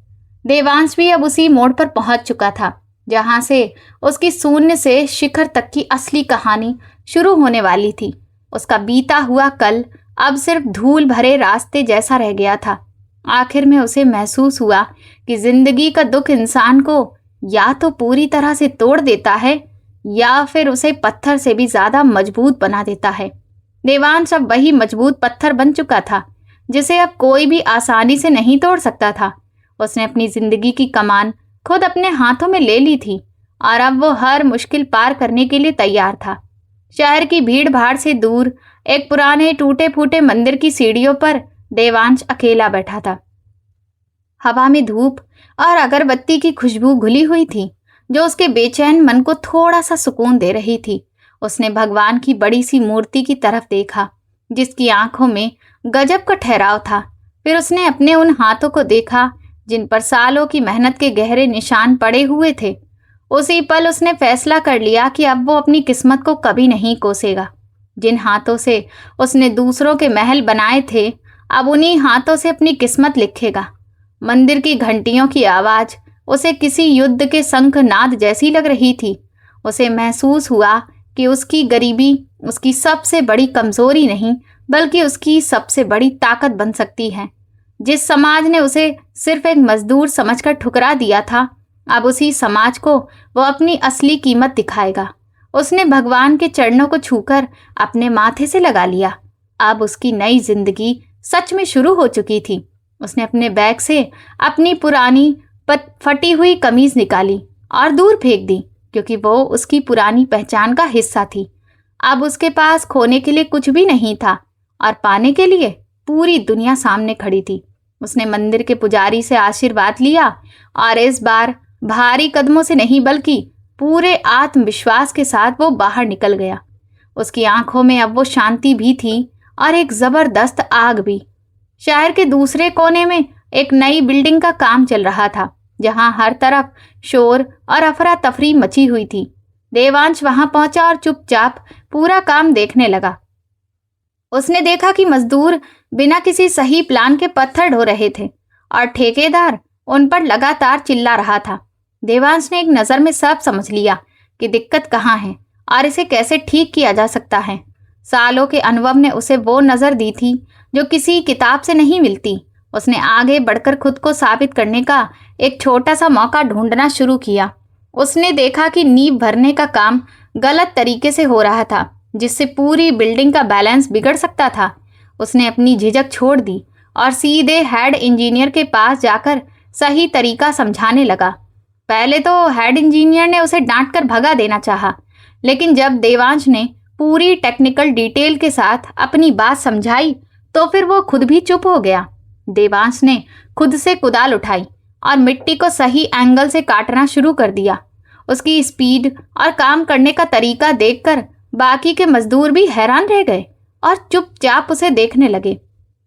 देवांश भी अब उसी मोड़ पर पहुंच चुका था जहां से उसकी शून्य से शिखर तक की असली कहानी शुरू होने वाली थी। उसका बीता हुआ कल अब सिर्फ धूल भरे रास्ते जैसा रह गया था। आखिर में उसे महसूस हुआ कि जिंदगी का दुख इंसान को या तो पूरी तरह से तोड़ देता है या फिर उसे पत्थर से भी ज्यादा मजबूत बना देता है। देवांश अब वही मजबूत पत्थर बन चुका था जिसे अब कोई भी आसानी से नहीं तोड़ सकता था। उसने अपनी जिंदगी की कमान खुद अपने हाथों में ले ली थी और अब वो हर मुश्किल पार करने के लिए तैयार था। शहर की भीड़ भाड़ से दूर एक पुराने टूटे फूटे मंदिर की सीढ़ियों पर देवांश अकेला बैठा था। हवा में धूप और अगरबत्ती की खुशबू घुली हुई थी जो उसके बेचैन मन को थोड़ा सा सुकून दे रही थी। उसने भगवान की बड़ी सी मूर्ति की तरफ देखा जिसकी आंखों में गजब का ठहराव था। फिर उसने अपने उन हाथों को देखा जिन पर सालों की मेहनत के गहरे निशान पड़े हुए थे। उसी पल उसने फैसला कर लिया कि अब वो अपनी किस्मत को कभी नहीं कोसेगा। जिन हाथों से उसने दूसरों के महल बनाए थे, अब उन्हीं हाथों से अपनी किस्मत लिखेगा। मंदिर की घंटियों की आवाज उसे किसी युद्ध के शंखनाद जैसी लग रही थी। उसे महसूस हुआ कि उसकी गरीबी उसकी सबसे बड़ी कमजोरी नहीं बल्कि उसकी सबसे बड़ी ताकत बन सकती है। जिस समाज ने उसे सिर्फ एक मजदूर समझकर ठुकरा दिया था, अब उसी समाज को वो अपनी असली कीमत दिखाएगा। उसने भगवान के चरणों को छूकर अपने माथे से लगा लिया। अब उसकी नई जिंदगी सच में शुरू हो चुकी थी। उसने अपने बैग से अपनी पुरानी फटी हुई कमीज निकाली और दूर फेंक दी, क्योंकि वो उसकी पुरानी पहचान का हिस्सा थी। अब उसके पास खोने के लिए कुछ भी नहीं था और पाने के लिए पूरी दुनिया सामने खड़ी थी। उसने मंदिर के पुजारी से आशीर्वाद लिया और इस बार भारी कदमों से नहीं बल्कि पूरे आत्मविश्वास के साथ वो बाहर निकल गया। उसकी आंखों में अब वो शांति भी थी और एक जबरदस्त आग भी। शहर के दूसरे कोने में एक नई बिल्डिंग का काम चल रहा था, जहां हर तरफ शोर और अफरा तफरी मची हुई थी। देवांश वहां पहुंचा और चुपचाप पूरा काम देखने लगा। उसने देखा कि मजदूर बिना किसी सही प्लान के पत्थर ढो रहे थे और ठेकेदार उन पर लगातार चिल्ला रहा था। देवांश ने एक नज़र में सब समझ लिया कि दिक्कत कहाँ है और इसे कैसे ठीक किया जा सकता है। सालों के अनुभव ने उसे वो नज़र दी थी जो किसी किताब से नहीं मिलती। उसने आगे बढ़कर खुद को साबित करने का एक छोटा सा मौका ढूंढना शुरू किया। उसने देखा कि नींव भरने का काम गलत तरीके से हो रहा था, जिससे पूरी बिल्डिंग का बैलेंस बिगड़ सकता था। उसने अपनी झिझक छोड़ दी और सीधे हेड इंजीनियर के पास जाकर सही तरीका समझाने लगा। पहले तो हेड इंजीनियर ने उसे डांट कर भगा देना चाहा, लेकिन जब देवांश ने पूरी टेक्निकल डिटेल के साथ अपनी बात समझाई तो फिर वो खुद भी चुप हो गया। देवांश ने खुद से कुदाल उठाई और मिट्टी को सही एंगल से काटना शुरू कर दिया। उसकी स्पीड और काम करने का तरीका देखकर बाकी के मजदूर भी हैरान रह गए और चुपचाप उसे देखने लगे।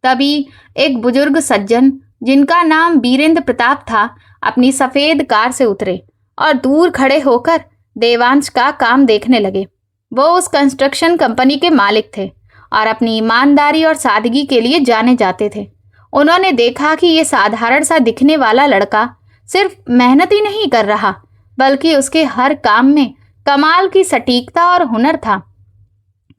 तभी एक बुजुर्ग सज्जन, जिनका नाम वीरेंद्र प्रताप था, अपनी सफेद कार से उतरे और दूर खड़े होकर देवांश का काम देखने लगे। वो उस कंस्ट्रक्शन कंपनी के मालिक थे और अपनी ईमानदारी और सादगी के लिए जाने जाते थे। उन्होंने देखा कि ये साधारण सा दिखने वाला लड़का सिर्फ मेहनत ही नहीं कर रहा, बल्कि उसके हर काम में कमाल की सटीकता और हुनर था।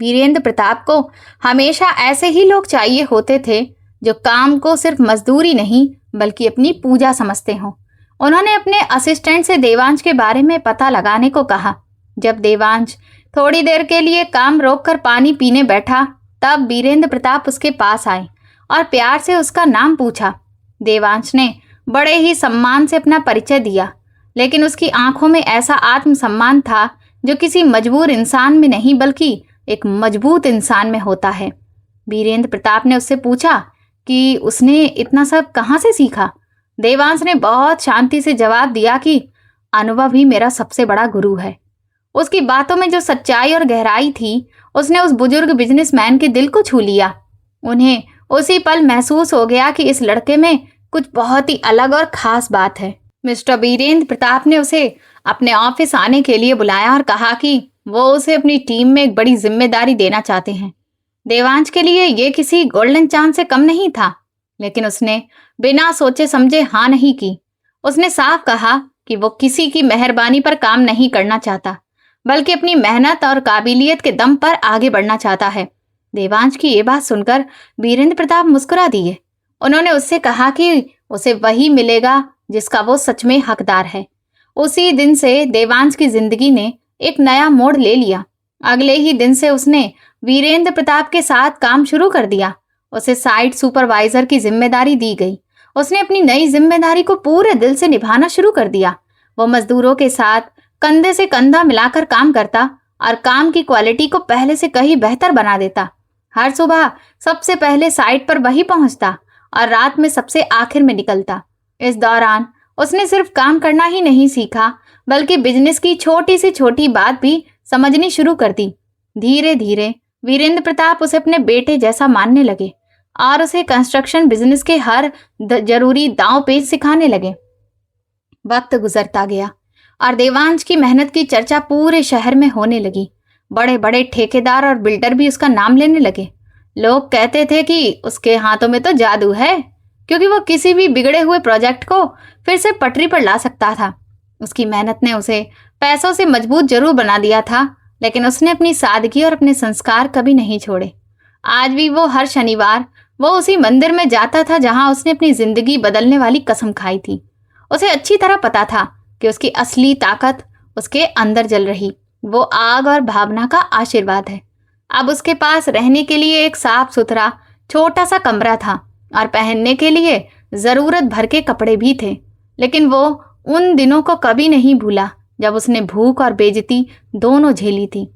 वीरेंद्र प्रताप को हमेशा ऐसे ही लोग चाहिए होते थे जो काम को सिर्फ मजदूरी नहीं बल्कि अपनी पूजा समझते हों। उन्होंने अपने असिस्टेंट से देवांश के बारे में पता लगाने को कहा। जब देवांश थोड़ी देर के लिए काम रोककर पानी पीने बैठा, तब वीरेंद्र प्रताप उसके पास आए और प्यार से उसका नाम पूछा। देवांश ने बड़े ही सम्मान से अपना परिचय दिया, लेकिन उसकी आंखों में ऐसा आत्मसम्मान था जो किसी मजबूर इंसान में नहीं बल्कि एक मजबूत इंसान में होता है। वीरेंद्र प्रताप ने उससे पूछा कि उसने इतना सब कहाँ से सीखा। देवांश ने बहुत शांति से जवाब दिया कि अनुभव ही मेरा सबसे बड़ा गुरु है। उसकी बातों में जो सच्चाई और गहराई थी, उसने उस बुजुर्ग बिजनेसमैन के दिल को छू लिया। उन्हें उसी पल महसूस हो गया कि इस लड़के में कुछ बहुत ही अलग और खास बात है। मिस्टर वीरेंद्र प्रताप ने उसे अपने ऑफिस आने के लिए बुलाया और कहा कि वो उसे अपनी टीम में एक बड़ी जिम्मेदारी देना चाहते हैं। देवांश के लिए ये किसी गोल्डन चांस से कम नहीं था, लेकिन उसने बिना सोचे समझे हाँ नहीं की। उसने साफ कहा कि वो किसी की मेहरबानी पर काम नहीं करना चाहता, बल्कि अपनी मेहनत और काबिलियत के दम पर आगे बढ़ना चाहता है। देवांश की ये बात सुनकर वीरेंद्र प्रताप मुस्कुरा दिए। उन्होंने उससे कहा कि उसे वही मिलेगा जिसका वो सच में हकदार है। उसी दिन से देवांश की जिंदगी ने एक नया मोड़ ले लिया। अगले ही दिन से उसने वीरेंद्र प्रताप के साथ काम शुरू कर दिया। उसे साइट सुपरवाइजर की जिम्मेदारी दी गई। उसने अपनी नई जिम्मेदारी को पूरे दिल से निभाना शुरू कर दिया। वो मजदूरों के साथ कंधे से कंधा मिलाकर काम करता और काम की क्वालिटी को पहले से कहीं बेहतर बना देता। हर सुबह सबसे पहले साइट पर वही पहुंचता और रात में सबसे आखिर में निकलता। इस दौरान उसने सिर्फ काम करना ही नहीं सीखा, बल्कि बिजनेस की छोटी से छोटी बात भी समझनी शुरू कर दी। धीरे धीरे वीरेंद्र प्रताप उसे अपने बेटे जैसा मानने लगे और उसे कंस्ट्रक्शन बिजनेस के हर जरूरी दांव पेच सिखाने लगे। वक्त गुजरता गया और देवांश की मेहनत की चर्चा पूरे शहर में होने लगी। बड़े बड़े ठेकेदार और बिल्डर भी उसका नाम लेने लगे। लोग कहते थे कि उसके हाथों में तो जादू है, क्योंकि वो किसी भी बिगड़े हुए प्रोजेक्ट को फिर से पटरी पर ला सकता था। उसकी मेहनत ने उसे पैसों से मजबूत जरूर बना दिया था, लेकिन उसने अपनी सादगी और अपने संस्कार कभी नहीं छोड़े। आज भी वो हर शनिवार वो उसी मंदिर में जाता था जहां उसने अपनी जिंदगी बदलने वाली कसम खाई थी। उसे अच्छी तरह पता था कि उसकी असली ताकत उसके अंदर जल रही वो आग और भावना का आशीर्वाद है। अब उसके पास रहने के लिए एक साफ सुथरा छोटा सा कमरा था और पहनने के लिए जरूरत भर के कपड़े भी थे, लेकिन वो उन दिनों को कभी नहीं भूला जब उसने भूख और बेइज्जती दोनों झेली थी।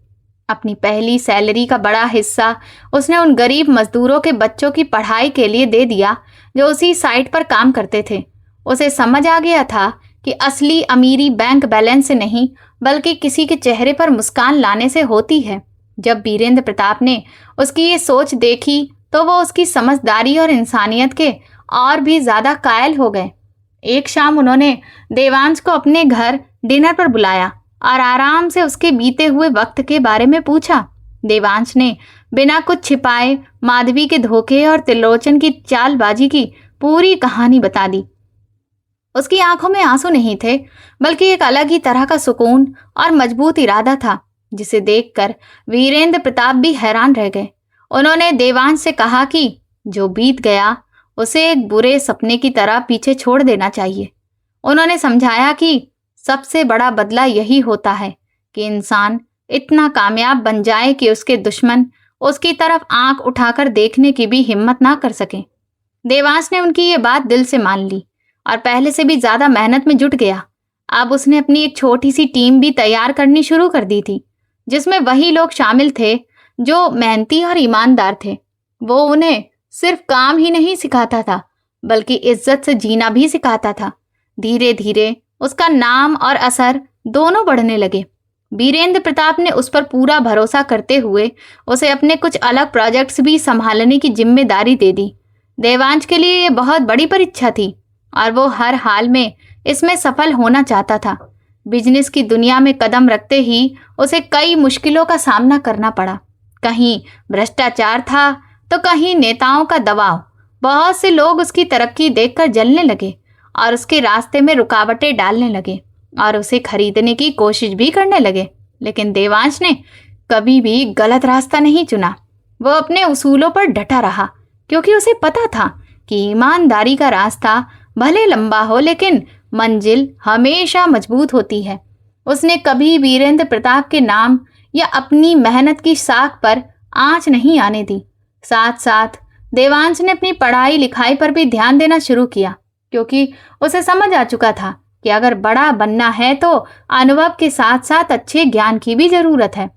अपनी पहली सैलरी का बड़ा हिस्सा उसने उन गरीब मजदूरों के बच्चों की पढ़ाई के लिए दे दिया जो उसी साइट पर काम करते थे। उसे समझ आ गया था कि असली अमीरी बैंक बैलेंस से नहीं बल्कि किसी के चेहरे पर मुस्कान लाने से होती है। जब वीरेंद्र प्रताप ने उसकी ये सोच देखी तो वो उसकी समझदारी और इंसानियत के और भी ज्यादा कायल हो गए। एक शाम उन्होंने देवांश को अपने घर डिनर पर बुलाया और आराम से उसके बीते हुए वक्त के बारे में पूछा। देवांश ने बिना कुछ छिपाए माधवी के धोखे और त्रिलोचन की चालबाजी की पूरी कहानी बता दी। उसकी आंखों में आंसू नहीं थे बल्कि एक अलग ही तरह का सुकून और मजबूत इरादा था, जिसे देखकर वीरेंद्र प्रताप भी हैरान रह गए। उन्होंने देवांश से कहा कि जो बीत गया उसे एक बुरे सपने की तरह पीछे छोड़ देना चाहिए। उन्होंने समझाया कि सबसे बड़ा बदला यही होता है कि इंसान इतना कामयाब बन जाए कि उसके दुश्मन उसकी तरफ आंख उठाकर देखने की भी हिम्मत ना कर सके। देवांश ने उनकी ये बात दिल से मान ली और पहले से भी ज्यादा मेहनत में जुट गया। अब उसने अपनी एक छोटी सी टीम भी तैयार करनी शुरू कर दी थी, जिसमें वही लोग शामिल थे जो मेहनती और ईमानदार थे। वो उन्हें सिर्फ काम ही नहीं सिखाता था बल्कि इज्जत से जीना भी सिखाता था। धीरे धीरे उसका नाम और असर दोनों बढ़ने लगे। वीरेंद्र प्रताप ने उस पर पूरा भरोसा करते हुए उसे अपने कुछ अलग प्रोजेक्ट्स भी संभालने की जिम्मेदारी दे दी। देवांश के लिए ये बहुत बड़ी परीक्षा थी और वो हर हाल में इसमें सफल होना चाहता था। बिजनेस की दुनिया में कदम रखते ही उसे कई मुश्किलों का सामना करना पड़ा। कहीं भ्रष्टाचार था तो कहीं नेताओं का दबाव। बहुत से लोग उसकी तरक्की देखकर जलने लगे और उसके रास्ते में रुकावटें डालने लगे और उसे खरीदने की कोशिश भी करने लगे। लेकिन देवांश ने कभी भी गलत रास्ता नहीं चुना। वो अपने उसूलों पर डटा रहा क्योंकि उसे पता था कि ईमानदारी का रास्ता भले लंबा हो लेकिन मंजिल हमेशा मजबूत होती है। उसने कभी वीरेंद्र प्रताप के नाम या अपनी मेहनत की साख पर आंच नहीं आने दी। साथ साथ देवांश ने अपनी पढ़ाई लिखाई पर भी ध्यान देना शुरू किया क्योंकि उसे समझ आ चुका था कि अगर बड़ा बनना है तो अनुभव के साथ साथ अच्छे ज्ञान की भी जरूरत है।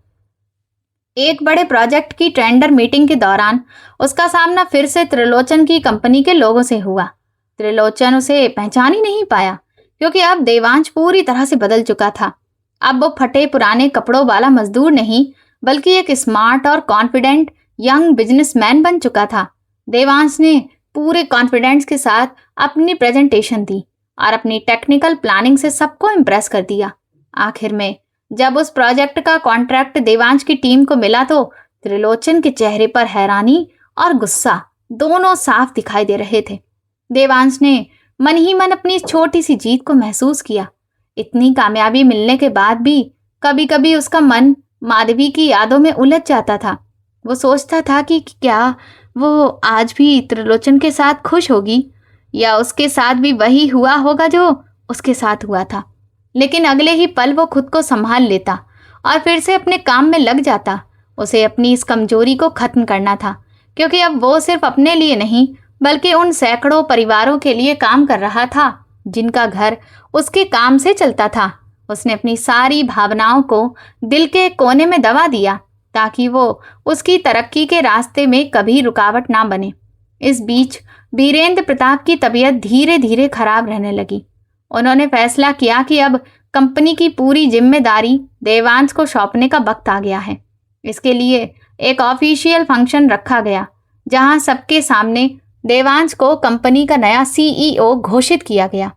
एक बड़े प्रोजेक्ट की टेंडर मीटिंग के दौरान उसका सामना फिर से त्रिलोचन की कंपनी के लोगों से हुआ। त्रिलोचन उसे पहचान ही नहीं पाया क्योंकि अब देवांश पूरी तरह से बदल चुका था। अब वो फटे पुराने कपड़ों वाला मजदूर नहीं बल्कि एक स्मार्ट और कॉन्फिडेंट यंग बिजनेसमैन बन चुका था। देवांश ने पूरे कॉन्फिडेंस के साथ अपनी प्रेजेंटेशन दी और अपनी टेक्निकल प्लानिंग से सबको इम्प्रेस कर दिया। आखिर में जब उस प्रोजेक्ट का कॉन्ट्रैक्ट देवांश की टीम को मिला तो त्रिलोचन के चेहरे पर हैरानी और गुस्सा दोनों साफ दिखाई दे रहे थे। देवांश ने मन ही मन अपनी छोटी सी जीत को महसूस किया। इतनी कामयाबी मिलने के बाद भी कभी कभी उसका मन माधवी की यादों में उलझ जाता था। वो सोचता था कि क्या वो आज भी त्रिलोचन के साथ खुश होगी या उसके साथ भी वही हुआ होगा जो उसके साथ हुआ था। लेकिन अगले ही पल वो खुद को संभाल लेता और फिर से अपने काम में लग जाता। उसे अपनी इस कमजोरी को खत्म करना था क्योंकि अब वो सिर्फ अपने लिए नहीं बल्कि उन सैकड़ों परिवारों के लिए काम कर रहा था जिनका घर उसके काम से चलता था। उसने अपनी सारी भावनाओं को दिल के कोने में दबा दिया ताकि वो उसकी तरक्की के रास्ते में कभी रुकावट ना बने। इस बीच वीरेंद्र प्रताप की तबीयत धीरे धीरे खराब रहने लगी। उन्होंने फैसला किया कि अब कंपनी की पूरी जिम्मेदारी देवांश को सौंपने का वक्त आ गया है। इसके लिए एक ऑफिशियल फंक्शन रखा गया जहां सबके सामने देवांश को कंपनी का नया सीईओ घोषित किया गया।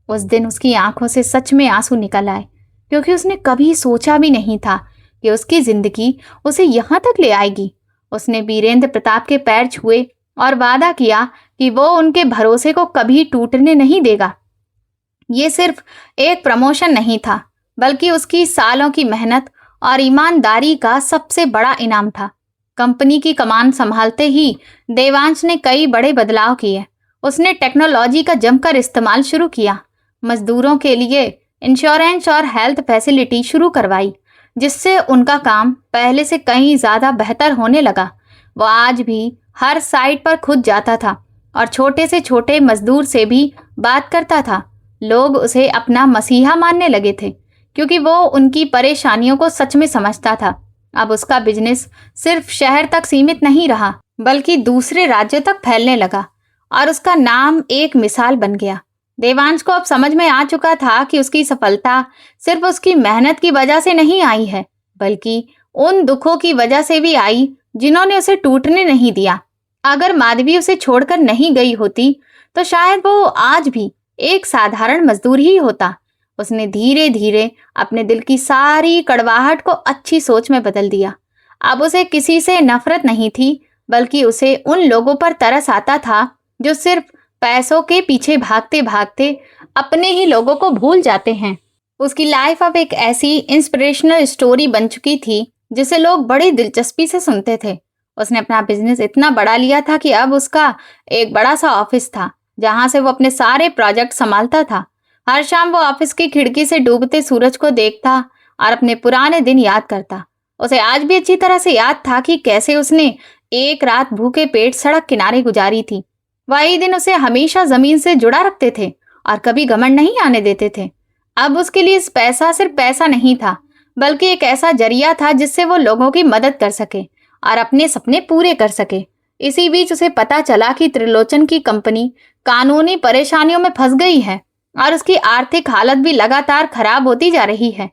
उस दिन उसकी आंखों से सच में आंसू निकल आए क्योंकि उसने कभी सोचा भी नहीं था कि उसकी जिंदगी उसे यहाँ तक ले आएगी। उसने वीरेंद्र प्रताप के पैर छुए और वादा किया कि वो उनके भरोसे को कभी टूटने नहीं देगा। ये सिर्फ एक प्रमोशन नहीं था बल्कि उसकी सालों की मेहनत और ईमानदारी का सबसे बड़ा इनाम था। कंपनी की कमान संभालते ही देवांश ने कई बड़े बदलाव किए। उसने टेक्नोलॉजी का जमकर इस्तेमाल शुरू किया, मजदूरों के लिए इंश्योरेंस और हेल्थ फैसिलिटी शुरू करवाई जिससे उनका काम पहले से कहीं ज़्यादा बेहतर होने लगा। वो आज भी हर साइट पर खुद जाता था और छोटे से छोटे मजदूर से भी बात करता था। लोग उसे अपना मसीहा मानने लगे थे क्योंकि वो उनकी परेशानियों को सच में समझता था। अब उसका बिजनेस सिर्फ शहर तक सीमित नहीं रहा बल्कि दूसरे राज्यों तक फैलने लगा और उसका नाम एक मिसाल बन गया। देवांश को अब समझ में आ चुका था कि उसकी सफलता सिर्फ उसकी मेहनत की वजह से नहीं आई है, बल्कि उन दुखों की वजह से भी आई जिन्होंने उसे टूटने नहीं दिया। अगर माधवी उसे छोड़कर नहीं गई होती, तो शायद वो आज भी एक साधारण मजदूर ही होता। उसने धीरे धीरे अपने दिल की सारी कड़वाहट को अच्छी सोच में बदल दिया। अब उसे किसी से नफरत नहीं थी, बल्कि उसे उन लोगों पर तरस आता था जो सिर्फ पैसों के पीछे भागते भागते अपने ही लोगों को भूल जाते हैं। उसकी लाइफ अब एक ऐसी इंस्पिरेशनल स्टोरी बन चुकी थी जिसे लोग बड़ी दिलचस्पी से सुनते थे। उसने अपना बिजनेस इतना बढ़ा लिया था कि अब उसका एक बड़ा सा ऑफिस था, जहां से वो अपने सारे प्रोजेक्ट संभालता था। हर शाम वो ऑफिस की खिड़की से डूबते सूरज को देखता और अपने पुराने दिन याद करता। उसे आज भी अच्छी तरह से याद था कि कैसे उसने एक रात भूखे पेट सड़क किनारे गुजारी थी। वही दिन उसे हमेशा जमीन से जुड़ा रखते थे और कभी घमंड नहीं आने देते थे। अब उसके लिए इस पैसा सिर्फ पैसा नहीं था, बल्कि एक ऐसा जरिया था जिससे वो लोगों की मदद कर सके और अपने सपने पूरे कर सके। इसी बीच उसे पता चला कि त्रिलोचन की कंपनी कानूनी परेशानियों में फंस गई है और उसकी आर्थिक हालत भी लगातार खराब होती जा रही है।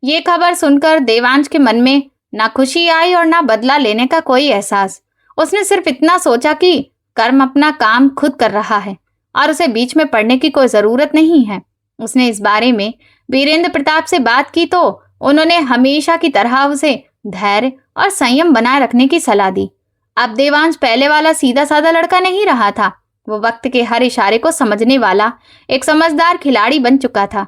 ये खबर सुनकर देवांश के मन में ना खुशी आई और ना बदला लेने का कोई एहसास। उसने सिर्फ इतना सोचा कि कर्म अपना काम खुद कर रहा है और उसे बीच में पड़ने की कोई जरूरत नहीं है। उसने इस बारे में वीरेंद्र प्रताप से बात की तो उन्होंने हमेशा की तरह उसे धैर्य और संयम बनाए रखने की सलाह दी। अब देवांश पहले वाला सीधा साधा लड़का नहीं रहा था। वो वक्त के हर इशारे को समझने वाला एक समझदार खिलाड़ी बन चुका था।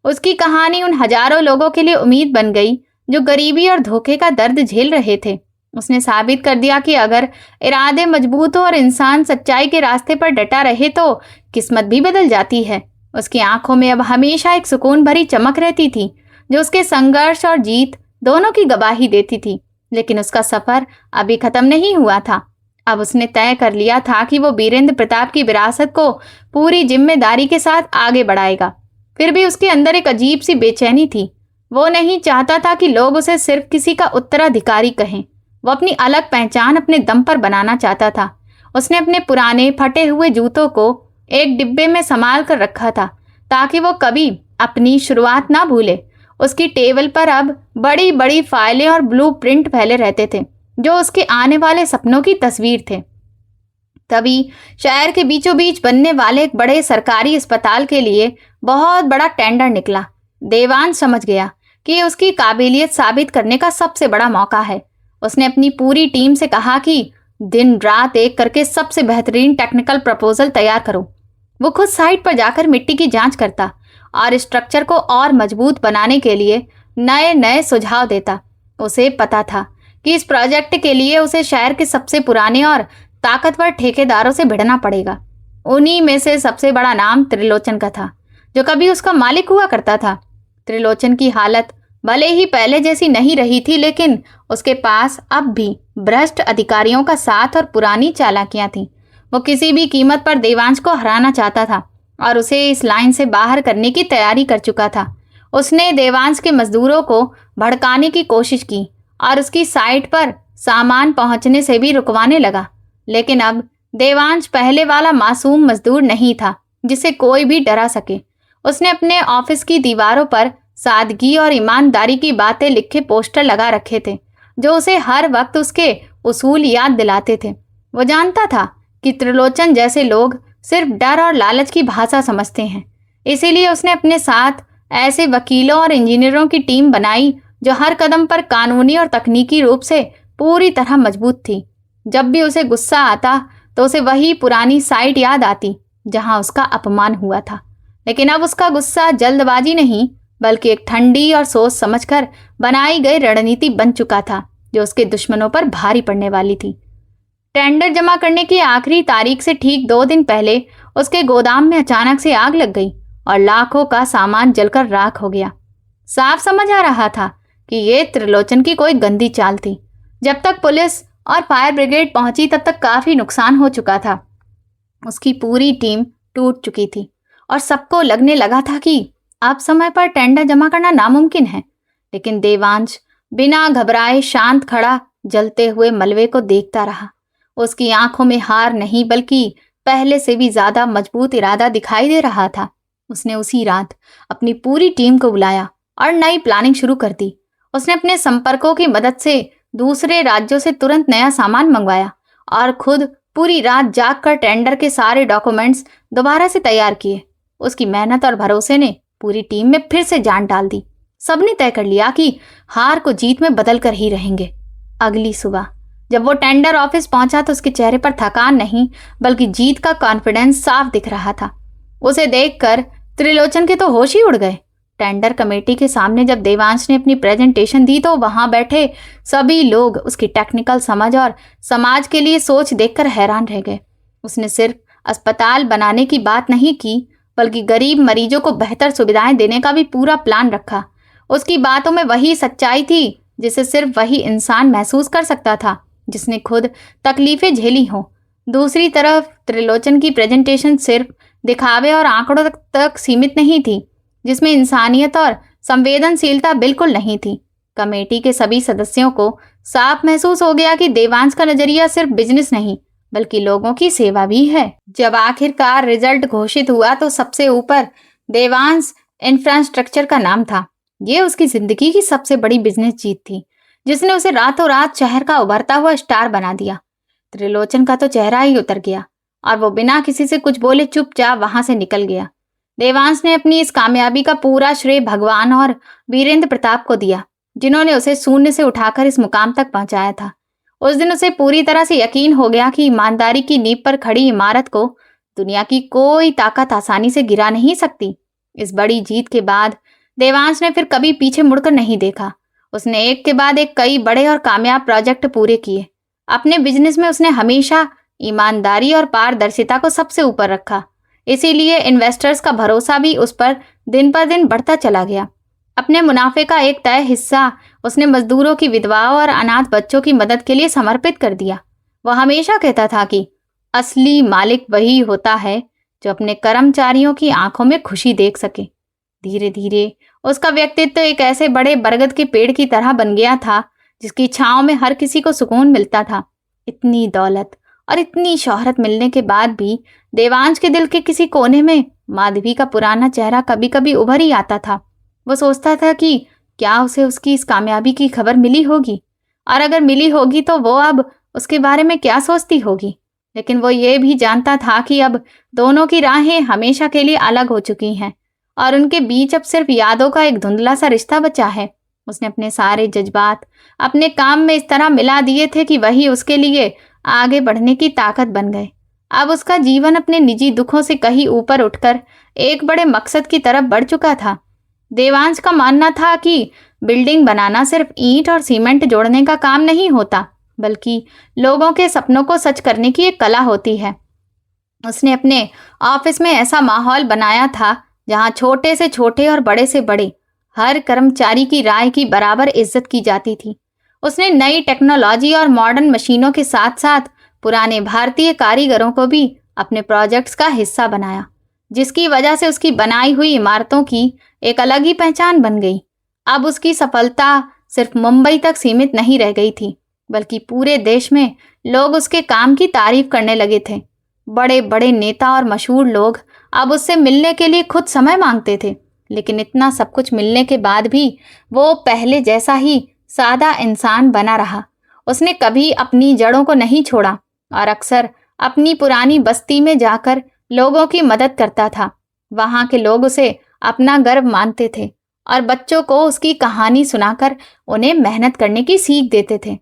उसकी कहानी उन हजारों लोगों के लिए उम्मीद बन गई जो गरीबी और धोखे का दर्द झेल रहे थे। उसने साबित कर दिया कि अगर इरादे मजबूत हो और इंसान सच्चाई के रास्ते पर डटा रहे तो किस्मत भी बदल जाती है। उसकी आंखों में अब हमेशा एक सुकून भरी चमक रहती थी, जो उसके संघर्ष और जीत दोनों की गवाही देती थी। लेकिन उसका सफर अभी खत्म नहीं हुआ था। अब उसने तय कर लिया था कि वो वीरेंद्र प्रताप की विरासत को पूरी जिम्मेदारी के साथ आगे बढ़ाएगा। फिर भी उसके अंदर एक अजीब सी बेचैनी थी। वो नहीं चाहता था कि लोग उसे सिर्फ किसी का उत्तराधिकारी कहें। वो अपनी अलग पहचान अपने दम पर बनाना चाहता था। उसने अपने पुराने फटे हुए जूतों को एक डिब्बे में संभाल कर रखा था, ताकि वो कभी अपनी शुरुआत ना भूले। उसकी टेबल पर अब बड़ी बड़ी फाइलें और ब्लूप्रिंट फैले रहते थे, जो उसके आने वाले सपनों की तस्वीर थे। तभी शहर के बीचों बीच बनने वाले एक बड़े सरकारी अस्पताल के लिए बहुत बड़ा टेंडर निकला। देवांश समझ गया कि ये उसकी काबिलियत साबित करने का सबसे बड़ा मौका है। उसने अपनी पूरी टीम से कहा कि दिन रात एक करके सबसे बेहतरीन टेक्निकल प्रपोजल तैयार करो। वो खुद साइट पर जाकर मिट्टी की जांच करता और स्ट्रक्चर को और मजबूत बनाने के लिए नए नए सुझाव देता। उसे पता था कि इस प्रोजेक्ट के लिए उसे शहर के सबसे पुराने और ताकतवर ठेकेदारों से भिड़ना पड़ेगा। उन्हीं में से सबसे बड़ा नाम त्रिलोचन का था, जो कभी उसका मालिक हुआ करता था। त्रिलोचन की हालत भले ही पहले जैसी नहीं रही थी, लेकिन उसके पास अब भी भ्रष्ट अधिकारियों का साथ और पुरानी चालाकियां थीं। वो किसी भी कीमत पर देवांश को हराना चाहता था और उसे इस लाइन से बाहर करने की तैयारी कर चुका था। उसने देवांश के मजदूरों को भड़काने की कोशिश की और उसकी साइट पर सामान पहुंचने से भी रुकवाने लगा। लेकिन अब देवांश पहले वाला मासूम मजदूर नहीं था जिसे कोई भी डरा सके। उसने अपने ऑफिस की दीवारों पर सादगी और ईमानदारी की बातें लिखे पोस्टर लगा रखे थे, जो उसे हर वक्त उसके उसूल याद दिलाते थे। वो जानता था कि त्रिलोचन जैसे लोग सिर्फ डर और लालच की भाषा समझते हैं। इसीलिए उसने अपने साथ ऐसे वकीलों और इंजीनियरों की टीम बनाई जो हर कदम पर कानूनी और तकनीकी रूप से पूरी तरह मजबूत थी। जब भी उसे गुस्सा आता तो उसे वही पुरानी साइट याद आती जहां उसका अपमान हुआ था। लेकिन अब उसका गुस्सा जल्दबाजी नहीं, बल्कि एक ठंडी और सोच समझकर बनाई गई रणनीति बन चुका था, जो उसके दुश्मनों पर भारी पड़ने वाली थी। टेंडर जमा करने की आखिरी तारीख से ठीक 2 दिन पहले उसके गोदाम में अचानक से आग लग गई और लाखों का सामान जलकर राख हो गया। साफ समझ आ रहा था कि ये त्रिलोचन की कोई गंदी चाल थी। जब तक पुलिस और फायर ब्रिगेड पहुंची तब तक काफी नुकसान हो चुका था। उसकी पूरी टीम टूट चुकी थी और सबको लगने लगा था कि अब समय पर टेंडर जमा करना नामुमकिन है। लेकिन देवांश बिना घबराए शांत खड़ा जलते हुए मलबे को देखता रहा। उसकी आंखों में हार नहीं, बल्कि पहले से भी ज्यादा मजबूत इरादा दिखाई दे रहा था। उसने उसी रात अपनी पूरी टीम को बुलाया और नई प्लानिंग शुरू कर दी। उसने अपने संपर्कों की मदद से दूसरे राज्यों से तुरंत नया सामान मंगवाया और खुद पूरी रात जागकर टेंडर के सारे डॉक्यूमेंट्स दोबारा से तैयार किए। उसकी मेहनत और भरोसे ने पूरी टीम में फिर से जान डाल दी। सबने तय कर लिया कि हार को जीत में बदल कर ही रहेंगे। अगली सुबह जब वो टेंडर ऑफिस पहुंचा तो उसके चेहरे पर थकान नहीं बल्कि जीत का कॉन्फिडेंस साफ दिख रहा था। उसे देखकर त्रिलोचन के तो होश ही उड़ गए। टेंडर कमेटी के सामने जब देवांश ने अपनी प्रेजेंटेशन दी तो वहां बैठे सभी लोग उसकी टेक्निकल समझ और समाज के लिए सोच देखकर हैरान रह गए। उसने सिर्फ अस्पताल बनाने की बात नहीं की बल्कि गरीब मरीजों को बेहतर सुविधाएं देने का भी पूरा प्लान रखा। उसकी बातों में वही सच्चाई थी जिसे सिर्फ वही इंसान महसूस कर सकता था जिसने खुद तकलीफें झेली हों। दूसरी तरफ त्रिलोचन की प्रेजेंटेशन सिर्फ दिखावे और आंकड़ों तक सीमित नहीं थी, जिसमें इंसानियत और संवेदनशीलता बिल्कुल नहीं थी। कमेटी के सभी सदस्यों को साफ महसूस हो गया कि देवांश का नजरिया सिर्फ बिजनेस नहीं बल्कि लोगों की सेवा भी है। जब आखिरकार रिजल्ट घोषित हुआ तो सबसे ऊपर देवांश इंफ्रास्ट्रक्चर का नाम था। ये उसकी जिंदगी की सबसे बड़ी बिजनेस जीत थी जिसने उसे रातों रात शहर का उभरता हुआ स्टार बना दिया। त्रिलोचन का तो चेहरा ही उतर गया और वो बिना किसी से कुछ बोले चुपचाप वहां से निकल गया। देवांश ने अपनी इस कामयाबी का पूरा श्रेय भगवान और वीरेंद्र प्रताप को दिया, जिन्होंने उसे शून्य से उठाकर इस मुकाम तक पहुंचाया था। उस दिन उसे पूरी तरह से यकीन हो गया कि ईमानदारी की नींव पर खड़ी इमारत को दुनिया की कोई ताकत आसानी से गिरा नहीं सकती। इस बड़ी जीत के बाद देवांश ने फिर कभी पीछे मुड़कर नहीं देखा। उसने एक के बाद एक कई बड़े और कामयाब प्रोजेक्ट पूरे किए। अपने बिजनेस में उसने हमेशा ईमानदारी और पारदर्शिता को सबसे ऊपर रखा। इसीलिए इन्वेस्टर्स का भरोसा भी उस पर दिन पर दिन बढ़ता चला गया। अपने मुनाफे का एक तय हिस्सा उसने मजदूरों की विधवाओं और अनाथ बच्चों की मदद के लिए समर्पित कर दिया। वह हमेशा कहता था कि असली मालिक वही होता है जो अपने कर्मचारियों की आंखों में खुशी देख सके। धीरे धीरे उसका व्यक्तित्व एक ऐसे बड़े बरगद के पेड़ की तरह बन गया था जिसकी छांव में हर किसी को सुकून मिलता था। इतनी दौलत और इतनी शोहरत मिलने के बाद भी देवांश के दिल के किसी कोने में माधवी का पुराना चेहरा कभी कभी उभर ही आता था। वो सोचता था कि क्या उसे उसकी इस कामयाबी की खबर मिली होगी, और अगर मिली होगी तो वो अब उसके बारे में क्या सोचती होगी। लेकिन वो ये भी जानता था कि अब दोनों की राहें हमेशा के लिए अलग हो चुकी हैं और उनके बीच अब सिर्फ यादों का एक धुंधला सा रिश्ता बचा है। उसने अपने सारे जज्बात अपने काम में इस तरह मिला दिए थे कि वही उसके लिए आगे बढ़ने की ताकत बन गए। अब उसका जीवन अपने निजी दुखों से कहीं ऊपर उठकर एक बड़े मकसद की तरफ बढ़ चुका था। देवांश का मानना था कि बिल्डिंग बनाना सिर्फ ईंट और सीमेंट जोड़ने का काम नहीं होता, बल्कि लोगों के सपनों को सच करने की एक कला होती है। उसने अपने ऑफिस में ऐसा माहौल बनाया था जहां छोटे से छोटे और बड़े से बड़े हर कर्मचारी की राय की बराबर इज्जत की जाती थी। उसने नई टेक्नोलॉजी और मॉडर्न मशीनों के साथ साथ पुराने भारतीय कारीगरों को भी अपने प्रोजेक्ट्स का हिस्सा बनाया, जिसकी वजह से उसकी बनाई हुई इमारतों की एक अलग ही पहचान बन गई। अब उसकी सफलता सिर्फ मुंबई तक सीमित नहीं रह गई थी, बल्कि पूरे देश में लोग उसके काम की तारीफ करने लगे थे। बड़े बड़े नेता और मशहूर लोग अब उससे मिलने के लिए खुद समय मांगते थे। लेकिन इतना सब कुछ मिलने के बाद भी वो पहले जैसा ही सादा इंसान बना रहा। उसने कभी अपनी जड़ों को नहीं छोड़ा और अक्सर अपनी पुरानी बस्ती में जाकर लोगों की मदद करता था। वहां के लोग उसे अपना गर्व मानते थे और बच्चों को उसकी कहानी सुनाकर उन्हें मेहनत करने की सीख देते थे।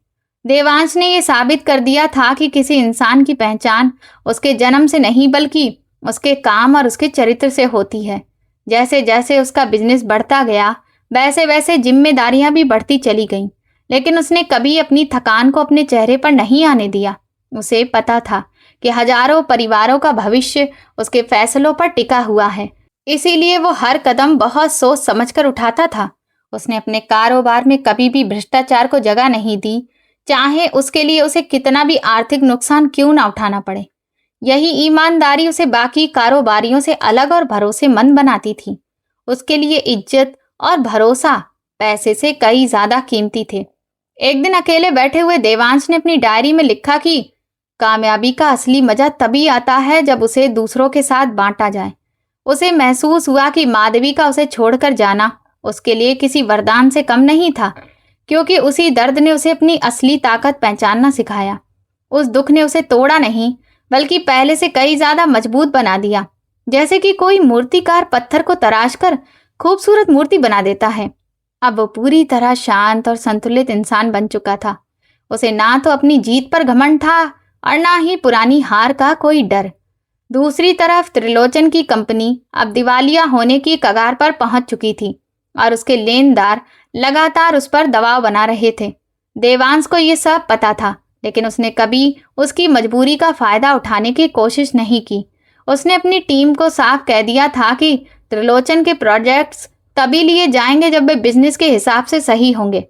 देवांश ने यह साबित कर दिया था कि किसी इंसान की पहचान उसके जन्म से नहीं बल्कि उसके काम और उसके चरित्र से होती है। जैसे जैसे उसका बिजनेस बढ़ता गया वैसे वैसे जिम्मेदारियां भी बढ़ती चली गईं, लेकिन उसने कभी अपनी थकान को अपने चेहरे पर नहीं आने दिया। उसे पता था कि हजारों परिवारों का भविष्य उसके फैसलों पर टिका हुआ है, इसीलिए वो हर कदम बहुत सोच समझकर उठाता था। उसने अपने कारोबार में कभी भी भ्रष्टाचार को जगह नहीं दी, चाहे उसके लिए उसे कितना भी आर्थिक नुकसान क्यों ना उठाना पड़े। यही ईमानदारी उसे बाकी कारोबारियों से अलग और भरोसेमंद बनाती थी। उसके लिए इज्जत और भरोसा पैसे से कई ज्यादा कीमती थे। एक दिन अकेले बैठे हुए देवांश ने अपनी डायरी में लिखा कि कामयाबी का असली मजा तभी आता है जब उसे दूसरों के साथ बांटा जाए। उसे महसूस हुआ कि माधवी का उसे छोड़कर जाना उसके लिए किसी वरदान से कम नहीं था, क्योंकि उसी दर्द ने उसे अपनी असली ताकत पहचानना सिखाया। उस दुख ने उसे तोड़ा नहीं, बल्कि पहले से कई ज्यादा मजबूत बना दिया, जैसे कि कोई मूर्तिकार पत्थर को तराशकर खूबसूरत मूर्ति बना देता है। अब वो पूरी तरह शांत और संतुलित इंसान बन चुका था। उसे ना तो अपनी जीत पर घमंड था और ना ही पुरानी हार का कोई डर। दूसरी तरफ त्रिलोचन की कंपनी अब दिवालिया होने की कगार पर पहुंच चुकी थी और उसके लेनदार लगातार उस पर दबाव बना रहे थे। देवांश को यह सब पता था, लेकिन उसने कभी उसकी मजबूरी का फायदा उठाने की कोशिश नहीं की। उसने अपनी टीम को साफ कह दिया था कि त्रिलोचन के प्रोजेक्ट्स तभी लिए जाएंगे जब वे बिजनेस के हिसाब से सही होंगे,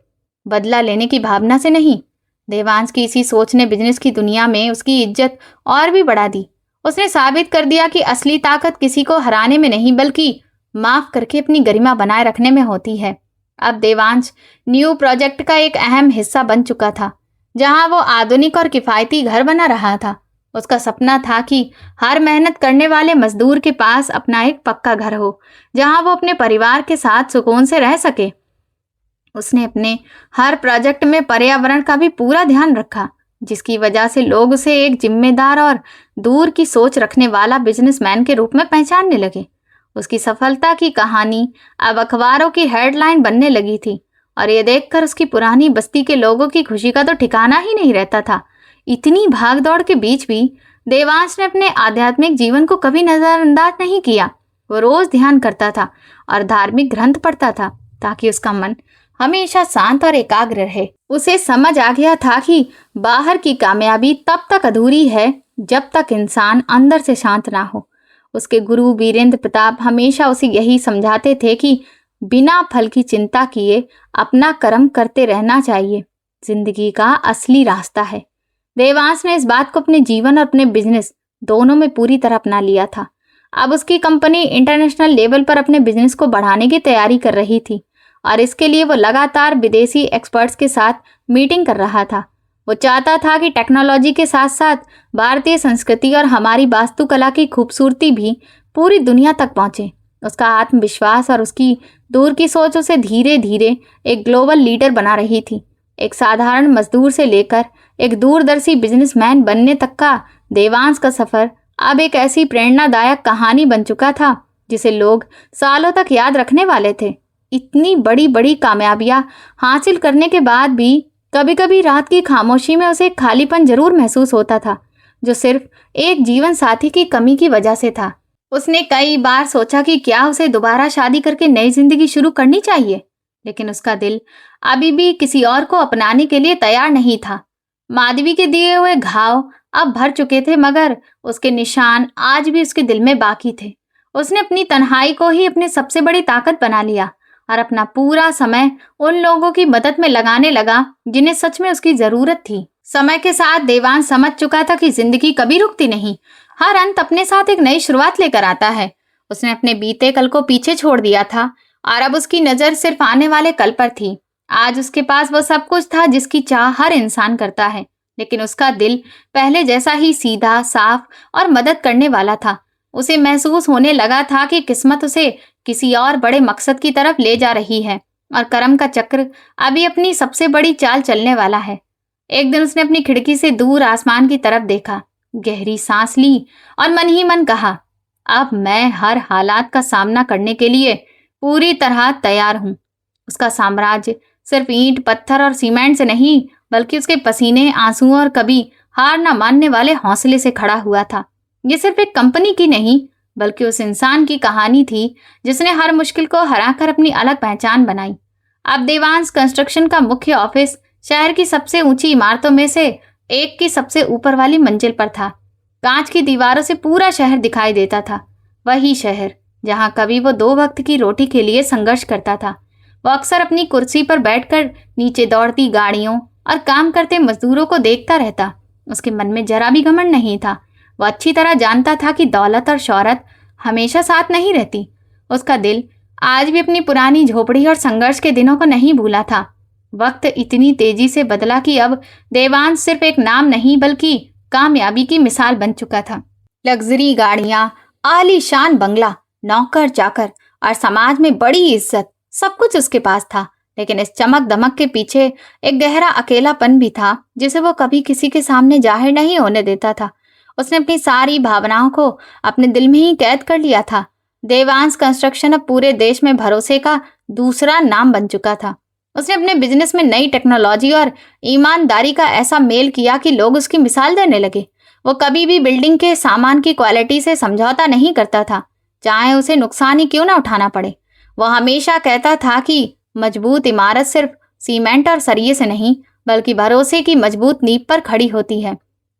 बदला लेने की भावना से नहीं। देवांश की इसी सोच ने बिजनेस की दुनिया में उसकी इज्जत और भी बढ़ा दी। उसने साबित कर दिया कि असली ताकत किसी को हराने में नहीं, बल्कि माफ करके अपनी गरिमा बनाए रखने में होती है। अब देवांश न्यू प्रोजेक्ट का एक अहम हिस्सा बन चुका था, जहां वो आधुनिक और किफायती घर बना रहा था। उसका सपना था कि हर मेहनत करने वाले मजदूर के पास अपना एक पक्का घर हो, जहां वो अपने परिवार के साथ सुकून से रह सके। उसने अपने हर प्रोजेक्ट में पर्यावरण का भी पूरा ध्यान रखा, जिसकी वजह से लोग उसे एक जिम्मेदार और दूर की सोच रखने वाला बिजनेसमैन के रूप में पहचानने लगे। उसकी सफलता की कहानी अब अखबारों की हेडलाइन बनने लगी थी और ये देखकर उसकी पुरानी बस्ती के लोगों की खुशी का तो ठिकाना ही नहीं रहता था। इतनी भागदौड़ के बीच भी देवांश ने अपने आध्यात्मिक जीवन को कभी नजरअंदाज नहीं किया। वो रोज ध्यान करता था और धार्मिक ग्रंथ पढ़ता था, ताकि उसका मन हमेशा शांत और एकाग्र रहे। उसे समझ आ गया था कि बाहर की कामयाबी तब तक अधूरी है जब तक इंसान अंदर से शांत ना हो। उसके गुरु वीरेंद्र प्रताप हमेशा उसे यही समझाते थे कि बिना फल की चिंता किए अपना कर्म करते रहना चाहिए, जिंदगी का असली रास्ता है। देवांश ने इस बात को अपने जीवन और अपने बिजनेस दोनों में पूरी तरह अपना लिया था। अब उसकी कंपनी इंटरनेशनल लेवल पर अपने बिजनेस को बढ़ाने की तैयारी कर रही थी और इसके लिए वो लगातार विदेशी एक्सपर्ट्स के साथ मीटिंग कर रहा था। वो चाहता था कि टेक्नोलॉजी के साथ साथ भारतीय संस्कृति और हमारी वास्तुकला की खूबसूरती भी पूरी दुनिया तक पहुंचे। उसका आत्मविश्वास और उसकी दूर की सोच उसे धीरे धीरे एक ग्लोबल लीडर बना रही थी। एक साधारण मजदूर से लेकर एक दूरदर्शी बिजनेसमैन बनने तक का देवांश का सफर अब एक ऐसी प्रेरणादायक कहानी बन चुका था जिसे लोग सालों तक याद रखने वाले थे। इतनी बड़ी बड़ी कामयाबियां हासिल करने के बाद भी कभी कभी रात की खामोशी में उसे एक खालीपन जरूर महसूस होता था, जो सिर्फ एक जीवन साथी की कमी की वजह से था। उसने कई बार सोचा कि क्या उसे दोबारा शादी करके नई जिंदगी शुरू करनी चाहिए, लेकिन उसका दिल अभी भी किसी और को अपनाने के लिए तैयार नहीं था। माधवी के दिए हुए घाव अब भर चुके थे, मगर उसके निशान आज भी उसके दिल में बाकी थे। उसने अपनी तन्हाई को ही अपनी सबसे बड़ी ताकत बना लिया और अपना पूरा समय उन लोगों की मदद में लगाने लगा जिन्हें सच में उसकी जरूरत थी। समय के साथ देवांश समझ चुका था कि जिंदगी कभी रुकती नहीं, हर अंत अपने साथ एक नई शुरुआत लेकर आता है। उसने अपने बीते कल को पीछे छोड़ दिया था और अब उसकी नजर सिर्फ आने वाले कल पर थी। आज उसके पास वो सब कुछ था जिसकी चाह हर इंसान करता है, लेकिन उसका दिल पहले जैसा ही सीधा, साफ और मदद करने वाला था। उसे महसूस होने लगा था कि किस्मत उसे किसी और बड़े मकसद की तरफ ले जा रही है और कर्म का चक्र अभी अपनी सबसे बड़ी चाल चलने वाला है। एक दिन उसने अपनी खिड़की से दूर आसमान की तरफ देखा, गहरी सांस ली और मन ही मन कहा, अब मैं हर हालात का सामना करने के लिए पूरी तरह तैयार हूं। उसका साम्राज्य सिर्फ ईंट, पत्थर और सीमेंट से नहीं, बल्कि उसके पसीने, आंसुओं और कभी हार न मानने वाले हौसले से खड़ा हुआ था। ये सिर्फ एक कंपनी की नहीं, बल्कि उस इंसान की कहानी थी जिसने हर मुश्किल को हराकर अपनी अलग पहचान बनाई। अब देवांश कंस्ट्रक्शन का मुख्य ऑफिस शहर की सबसे ऊंची इमारतों में से एक की सबसे ऊपर वाली मंजिल पर था। कांच की दीवारों से पूरा शहर दिखाई देता था, वही शहर जहां कभी वो 2 वक्त की रोटी के लिए संघर्ष करता था। वो अक्सर अपनी कुर्सी पर बैठकर नीचे दौड़ती गाड़ियों और काम करते मजदूरों को देखता रहता। उसके मन में जरा भी घमंड नहीं था। वो अच्छी तरह जानता था कि दौलत और शोहरत हमेशा साथ नहीं रहती। उसका दिल आज भी अपनी पुरानी झोपड़ी और संघर्ष के दिनों को नहीं भूला था। वक्त इतनी तेजी से बदला कि अब देवांश सिर्फ एक नाम नहीं, बल्कि कामयाबी की मिसाल बन चुका था। लग्जरी गाड़ियां, आलीशान बंगला, नौकर चाकर और समाज में बड़ी इज्जत, सब कुछ उसके पास था। लेकिन इस चमक दमक के पीछे एक गहरा अकेलापन भी था, जिसे वो कभी किसी के सामने जाहिर नहीं होने देता था। उसने अपनी सारी भावनाओं को अपने दिल में ही कैद कर लिया था। देवांश कंस्ट्रक्शन अब पूरे देश में भरोसे का दूसरा नाम बन चुका था। उसने अपने बिजनेस में नई टेक्नोलॉजी और ईमानदारी का ऐसा मेल किया कि लोग उसकी मिसाल देने लगे। वो कभी भी बिल्डिंग के सामान की क्वालिटी से समझौता नहीं करता था, चाहे उसे नुकसान ही क्यों ना उठाना पड़े। वो हमेशा कहता था कि मजबूत इमारत सिर्फ सीमेंट और सरिये से नहीं, बल्कि भरोसे की मजबूत नींव पर खड़ी होती है।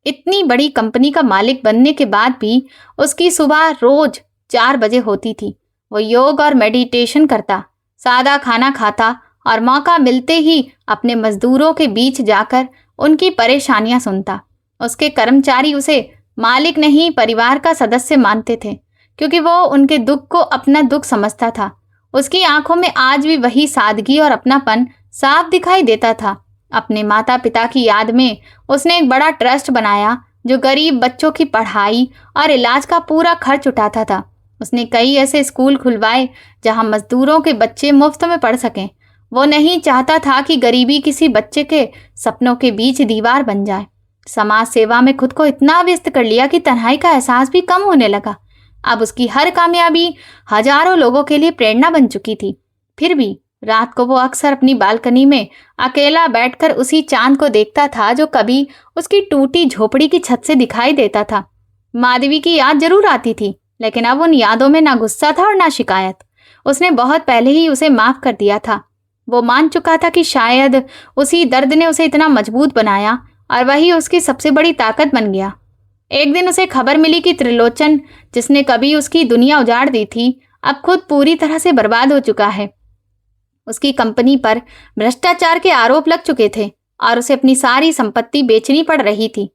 इतनी बड़ी कंपनी का मालिक बनने के बाद भी उसकी सुबह रोज 4 बजे होती थी। वो योग और मेडिटेशन करता, सादा खाना खाता और मौका मिलते ही अपने मजदूरों के बीच जाकर उनकी परेशानियां सुनता। उसके कर्मचारी उसे मालिक नहीं, परिवार का सदस्य मानते थे, क्योंकि वो उनके दुख को अपना दुख समझता था। उसकी आंखों में आज भी वही सादगी और अपनापन साफ दिखाई देता था। अपने माता पिता की याद में उसने एक बड़ा ट्रस्ट बनाया जो गरीब बच्चों की पढ़ाई और इलाज का पूरा खर्च उठाता था। उसने कई ऐसे स्कूल खुलवाए जहां मजदूरों के बच्चे मुफ्त में पढ़ सकें। वो नहीं चाहता था कि गरीबी किसी बच्चे के सपनों के बीच दीवार बन जाए। समाज सेवा में खुद को इतना व्यस्त कर लिया कि तन्हाई का एहसास भी कम होने लगा। अब उसकी हर कामयाबी हजारों लोगों के लिए प्रेरणा बन चुकी थी। फिर भी रात को वो अक्सर अपनी बालकनी में अकेला बैठकर उसी चांद को देखता था जो कभी उसकी टूटी झोपड़ी की छत से दिखाई देता था। माधवी की याद जरूर आती थी, लेकिन अब उन यादों में ना गुस्सा था और ना शिकायत। उसने बहुत पहले ही उसे माफ कर दिया था। वो मान चुका था कि शायद उसी दर्द ने उसे इतना मजबूत बनाया और वही उसकी सबसे बड़ी ताकत बन गया। एक दिन उसे खबर मिली कि त्रिलोचन, जिसने कभी उसकी दुनिया उजाड़ दी थी, अब खुद पूरी तरह से बर्बाद हो चुका है। उसकी कंपनी पर भ्रष्टाचार के आरोप लग चुके थे और उसे अपनी सारी संपत्ति बेचनी पड़ रही थी।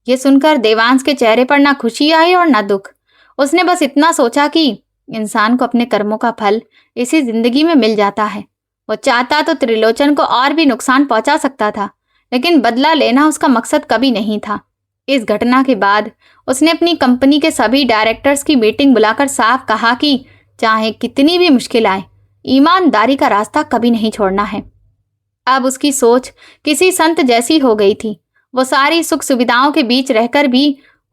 ये सुनकर देवांश के चेहरे पर ना खुशी आई और ना दुख। उसने बस इतना सोचा कि इंसान को अपने कर्मों का फल इसी जिंदगी में मिल जाता है। वो चाहता तो त्रिलोचन को और भी नुकसान पहुंचा सकता था, लेकिन बदला लेना उसका मकसद कभी नहीं था। इस घटना के बाद उसने अपनी कंपनी के सभी डायरेक्टर्स की मीटिंग बुलाकर साफ कहा कि चाहे कितनी भी मुश्किल आए, ईमानदारी का रास्ता कभी नहीं छोड़ना है। अब उसकी सोच किसी संत जैसी हो गई थी। वो सारी सुख सुविधाओं के बीच रहकर भी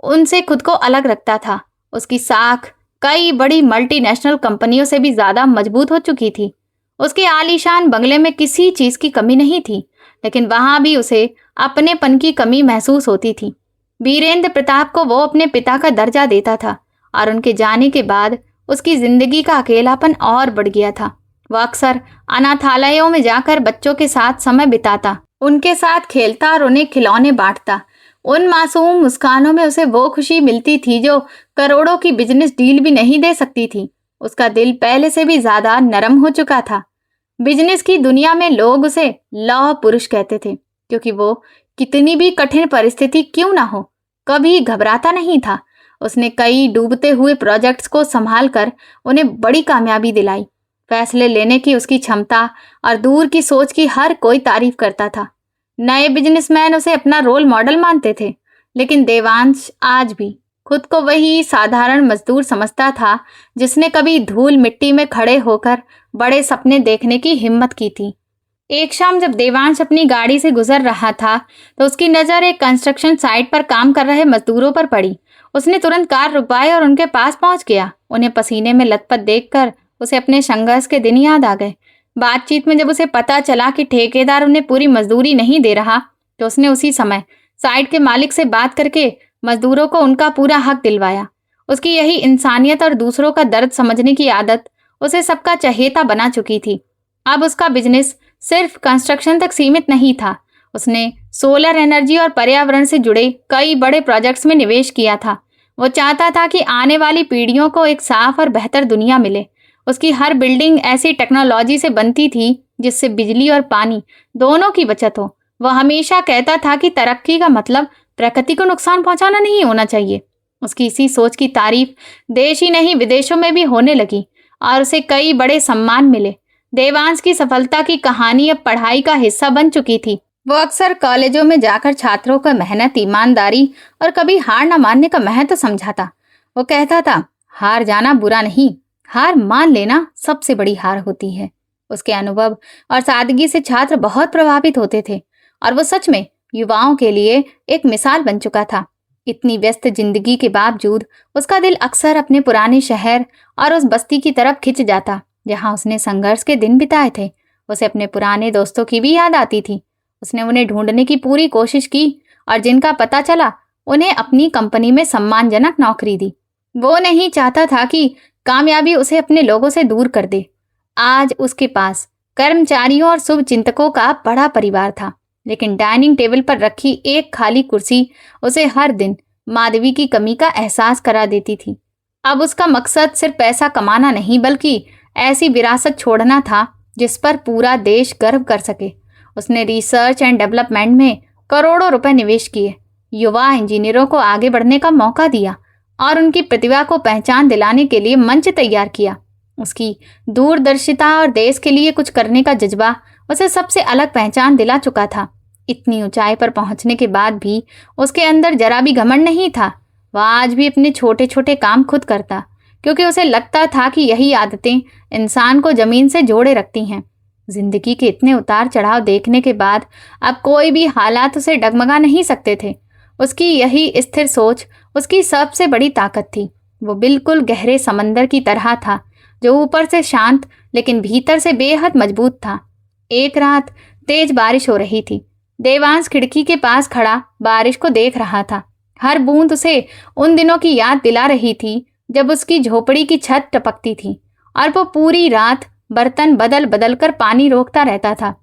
उनसे खुद को अलग रखता था। उसकी साख कई बड़ी मल्टीनेशनल कंपनियों से भी ज्यादा मजबूत हो चुकी थी। उसके आलीशान बंगले में किसी चीज की कमी नहीं थी, लेकिन वहां भी उसे अपनेपन की कमी महसूस होती थी। वीरेंद्र प्रताप को वो अपने पिता का दर्जा देता था और उनके जाने के बाद उसकी जिंदगी का अकेलापन और बढ़ गया था। वो अक्सर अनाथालयों में जाकर बच्चों के साथ समय बिताता, उनके साथ खेलता और उन्हें खिलौने बांटता। उन मासूम मुस्कानों में उसे वो खुशी मिलती थी जो करोड़ों की बिजनेस डील भी नहीं दे सकती थी। उसका दिल पहले से भी ज्यादा नरम हो चुका था। बिजनेस की दुनिया में लोग उसे लौह पुरुष कहते थे, क्योंकि वो कितनी भी कठिन परिस्थिति क्यों ना हो, कभी घबराता नहीं था। उसने कई डूबते हुए प्रोजेक्ट्स को संभाल कर उन्हें बड़ी कामयाबी दिलाई। फैसले लेने की उसकी क्षमता और दूर की सोच की हर कोई तारीफ करता था। नए बिजनेसमैन उसे अपना रोल मॉडल मानते थे, लेकिन देवांश आज भी खुद को वही साधारण मजदूर समझता था जिसने कभी धूल मिट्टी में खड़े होकर बड़े सपने देखने की हिम्मत की थी। एक शाम जब देवांश अपनी गाड़ी से गुजर रहा था तो उसकी नज़र एक कंस्ट्रक्शन साइट पर काम कर रहे मजदूरों पर पड़ी। उसने तुरंत कार रुकवाई और उनके पास पहुंच गया। उन्हें पसीने में लथपथ देखकर उसे अपने संघर्ष के दिन याद आ गए। बातचीत में जब उसे पता चला कि ठेकेदार उन्हें पूरी मजदूरी नहीं दे रहा, तो उसने उसी समय साइट के मालिक से बात करके मजदूरों को उनका पूरा हक दिलवाया। उसकी यही इंसानियत और दूसरों का दर्द समझने की आदत उसे सबका चहेता बना चुकी थी। अब उसका बिजनेस सिर्फ कंस्ट्रक्शन तक सीमित नहीं था। उसने सोलर एनर्जी और पर्यावरण से जुड़े कई बड़े प्रोजेक्ट्स में निवेश किया था। वो चाहता था कि आने वाली पीढ़ियों को एक साफ और बेहतर दुनिया मिले। उसकी हर बिल्डिंग ऐसी टेक्नोलॉजी से बनती थी जिससे बिजली और पानी दोनों की बचत हो। वह हमेशा कहता था कि तरक्की का मतलब प्रकृति को नुकसान पहुंचाना नहीं होना चाहिए। उसकी इसी सोच की तारीफ देश ही नहीं विदेशों में भी होने लगी और उसे कई बड़े सम्मान मिले। देवांश की सफलता की कहानी अब पढ़ाई का हिस्सा बन चुकी थी। वो अक्सर कॉलेजों में जाकर छात्रों का मेहनत, ईमानदारी और कभी हार न मानने का महत्व समझाता। वो कहता था, हार जाना बुरा नहीं, हार मान लेना सबसे बड़ी हार होती है। उसके अनुभव और सादगी से छात्र बहुत प्रभावित होते थे और वो सच में युवाओं के लिए एक मिसाल बन चुका था। इतनी व्यस्त जिंदगी के बावजूद उसका दिल अक्सर अपने पुराने शहर और उस बस्ती की तरफ खिंच जाता जहां उसने संघर्ष के दिन बिताए थे। उसे अपने पुराने दोस्तों की भी याद आती थी। उसने उन्हें ढूंढने की पूरी कोशिश की और जिनका पता चला उन्हें अपनी कंपनी में सम्मानजनक नौकरी दी। वो नहीं चाहता था कि कामयाबी उसे अपने लोगों से दूर कर दे। आज उसके पास कर्मचारियों और शुभचिंतकों का बड़ा परिवार था, लेकिन डाइनिंग टेबल पर रखी एक खाली कुर्सी उसे हर दिन माधवी की कमी का एहसास करा देती थी। अब उसका मकसद सिर्फ पैसा कमाना नहीं बल्कि ऐसी विरासत छोड़ना था जिस पर पूरा देश गर्व कर सके। उसने रिसर्च एंड डेवलपमेंट में करोड़ों रुपए निवेश किए, युवा इंजीनियरों को आगे बढ़ने का मौका दिया और उनकी प्रतिभा को पहचान दिलाने के लिए मंच तैयार किया। उसकी दूरदर्शिता और देश के लिए कुछ करने का जज्बा उसे सबसे अलग पहचान दिला चुका था। इतनी ऊंचाई पर पहुंचने के बाद भी उसके अंदर जरा भी घमंड नहीं था। वह आज भी अपने छोटे छोटे काम खुद करता, क्योंकि उसे लगता था कि यही आदतें इंसान को जमीन से जोड़े रखती हैं। जिंदगी के इतने उतार चढ़ाव देखने के बाद अब कोई भी हालात उसे डगमगा नहीं सकते थे। उसकी यही स्थिर सोच उसकी सबसे बड़ी ताकत थी। वो बिल्कुल गहरे समंदर की तरह था जो ऊपर से शांत लेकिन भीतर से बेहद मजबूत था। एक रात तेज बारिश हो रही थी। देवांश खिड़की के पास खड़ा बारिश को देख रहा था। हर बूंद उसे उन दिनों की याद दिला रही थी जब उसकी झोपड़ी की छत टपकती थी और वो पूरी रात बर्तन बदल बदल कर पानी रोकता रहता था।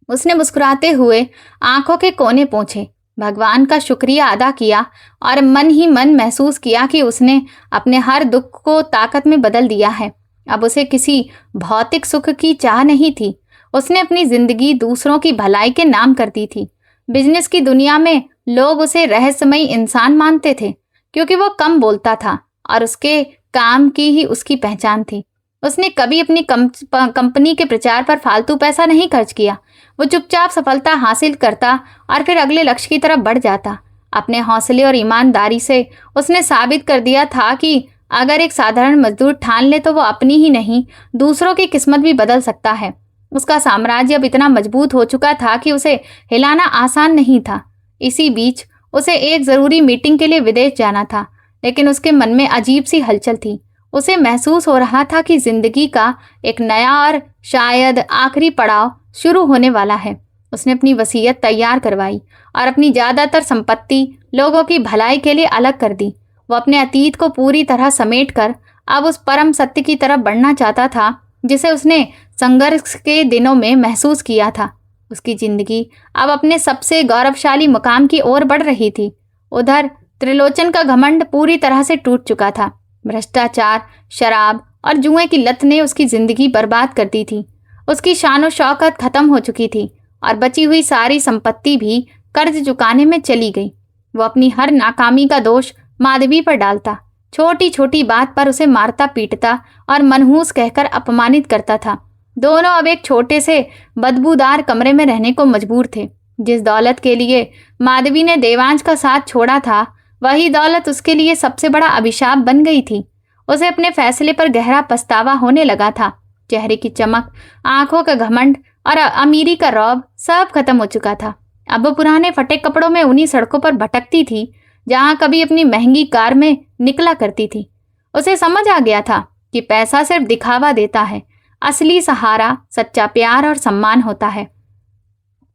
उसने मुस्कुराते हुए आंखों के कोने पोंछे, भगवान का शुक्रिया अदा किया और मन ही मन महसूस किया कि उसने अपने हर दुख को ताकत में बदल दिया है। अब उसे किसी भौतिक सुख की चाह नहीं थी। उसने अपनी जिंदगी दूसरों की भलाई के नाम कर दी थी। बिजनेस की दुनिया में लोग उसे रहस्यमयी इंसान मानते थे क्योंकि वो कम बोलता था और उसके काम की ही उसकी पहचान थी। उसने कभी अपनी कंपनी के प्रचार पर फालतू पैसा नहीं खर्च किया। वो चुपचाप सफलता हासिल करता और फिर अगले लक्ष्य की तरफ बढ़ जाता। अपने हौसले और ईमानदारी से उसने साबित कर दिया था कि अगर एक साधारण मजदूर ठान ले तो वो अपनी ही नहीं दूसरों की किस्मत भी बदल सकता है। उसका साम्राज्य अब इतना मजबूत हो चुका था कि उसे हिलाना आसान नहीं था। इसी बीच उसे एक जरूरी मीटिंग के लिए विदेश जाना था, लेकिन उसके मन में अजीब सी हलचल थी। उसे महसूस हो रहा था कि जिंदगी का एक नया और शायद आखिरी पड़ाव शुरू होने वाला है। उसने अपनी वसीयत तैयार करवाई और अपनी ज्यादातर संपत्ति लोगों की भलाई के लिए अलग कर दी। वो अपने अतीत को पूरी तरह समेटकर अब उस परम सत्य की तरफ बढ़ना चाहता था जिसे उसने संघर्ष के दिनों में महसूस किया था। उसकी जिंदगी अब अपने सबसे गौरवशाली मुकाम की ओर बढ़ रही थी। उधर त्रिलोचन का घमंड पूरी तरह से टूट चुका था। भ्रष्टाचार, शराब और जुए की लत ने उसकी जिंदगी बर्बाद कर दी थी। उसकी शानो शौकत खत्म हो चुकी थी और बची हुई सारी संपत्ति भी कर्ज चुकाने में चली गई। वो अपनी हर नाकामी का दोष माधवी पर डालता, छोटी छोटी बात पर उसे मारता पीटता और मनहूस कहकर अपमानित करता था। दोनों अब एक छोटे से बदबूदार कमरे में रहने को मजबूर थे। जिस दौलत के लिए माधवी ने देवांश का साथ छोड़ा था, वही दौलत उसके लिए सबसे बड़ा अभिशाप बन गई थी। उसे अपने फैसले पर गहरा पछतावा होने लगा था। चेहरे की चमक, आंखों का घमंड और अमीरी का रौब सब खत्म हो चुका था। अब वो पुराने फटे कपड़ों में उन्हीं सड़कों पर भटकती थी जहां कभी अपनी महंगी कार में निकला करती थी। उसे समझ आ गया था कि पैसा सिर्फ दिखावा देता है, असली सहारा सच्चा प्यार और सम्मान होता है।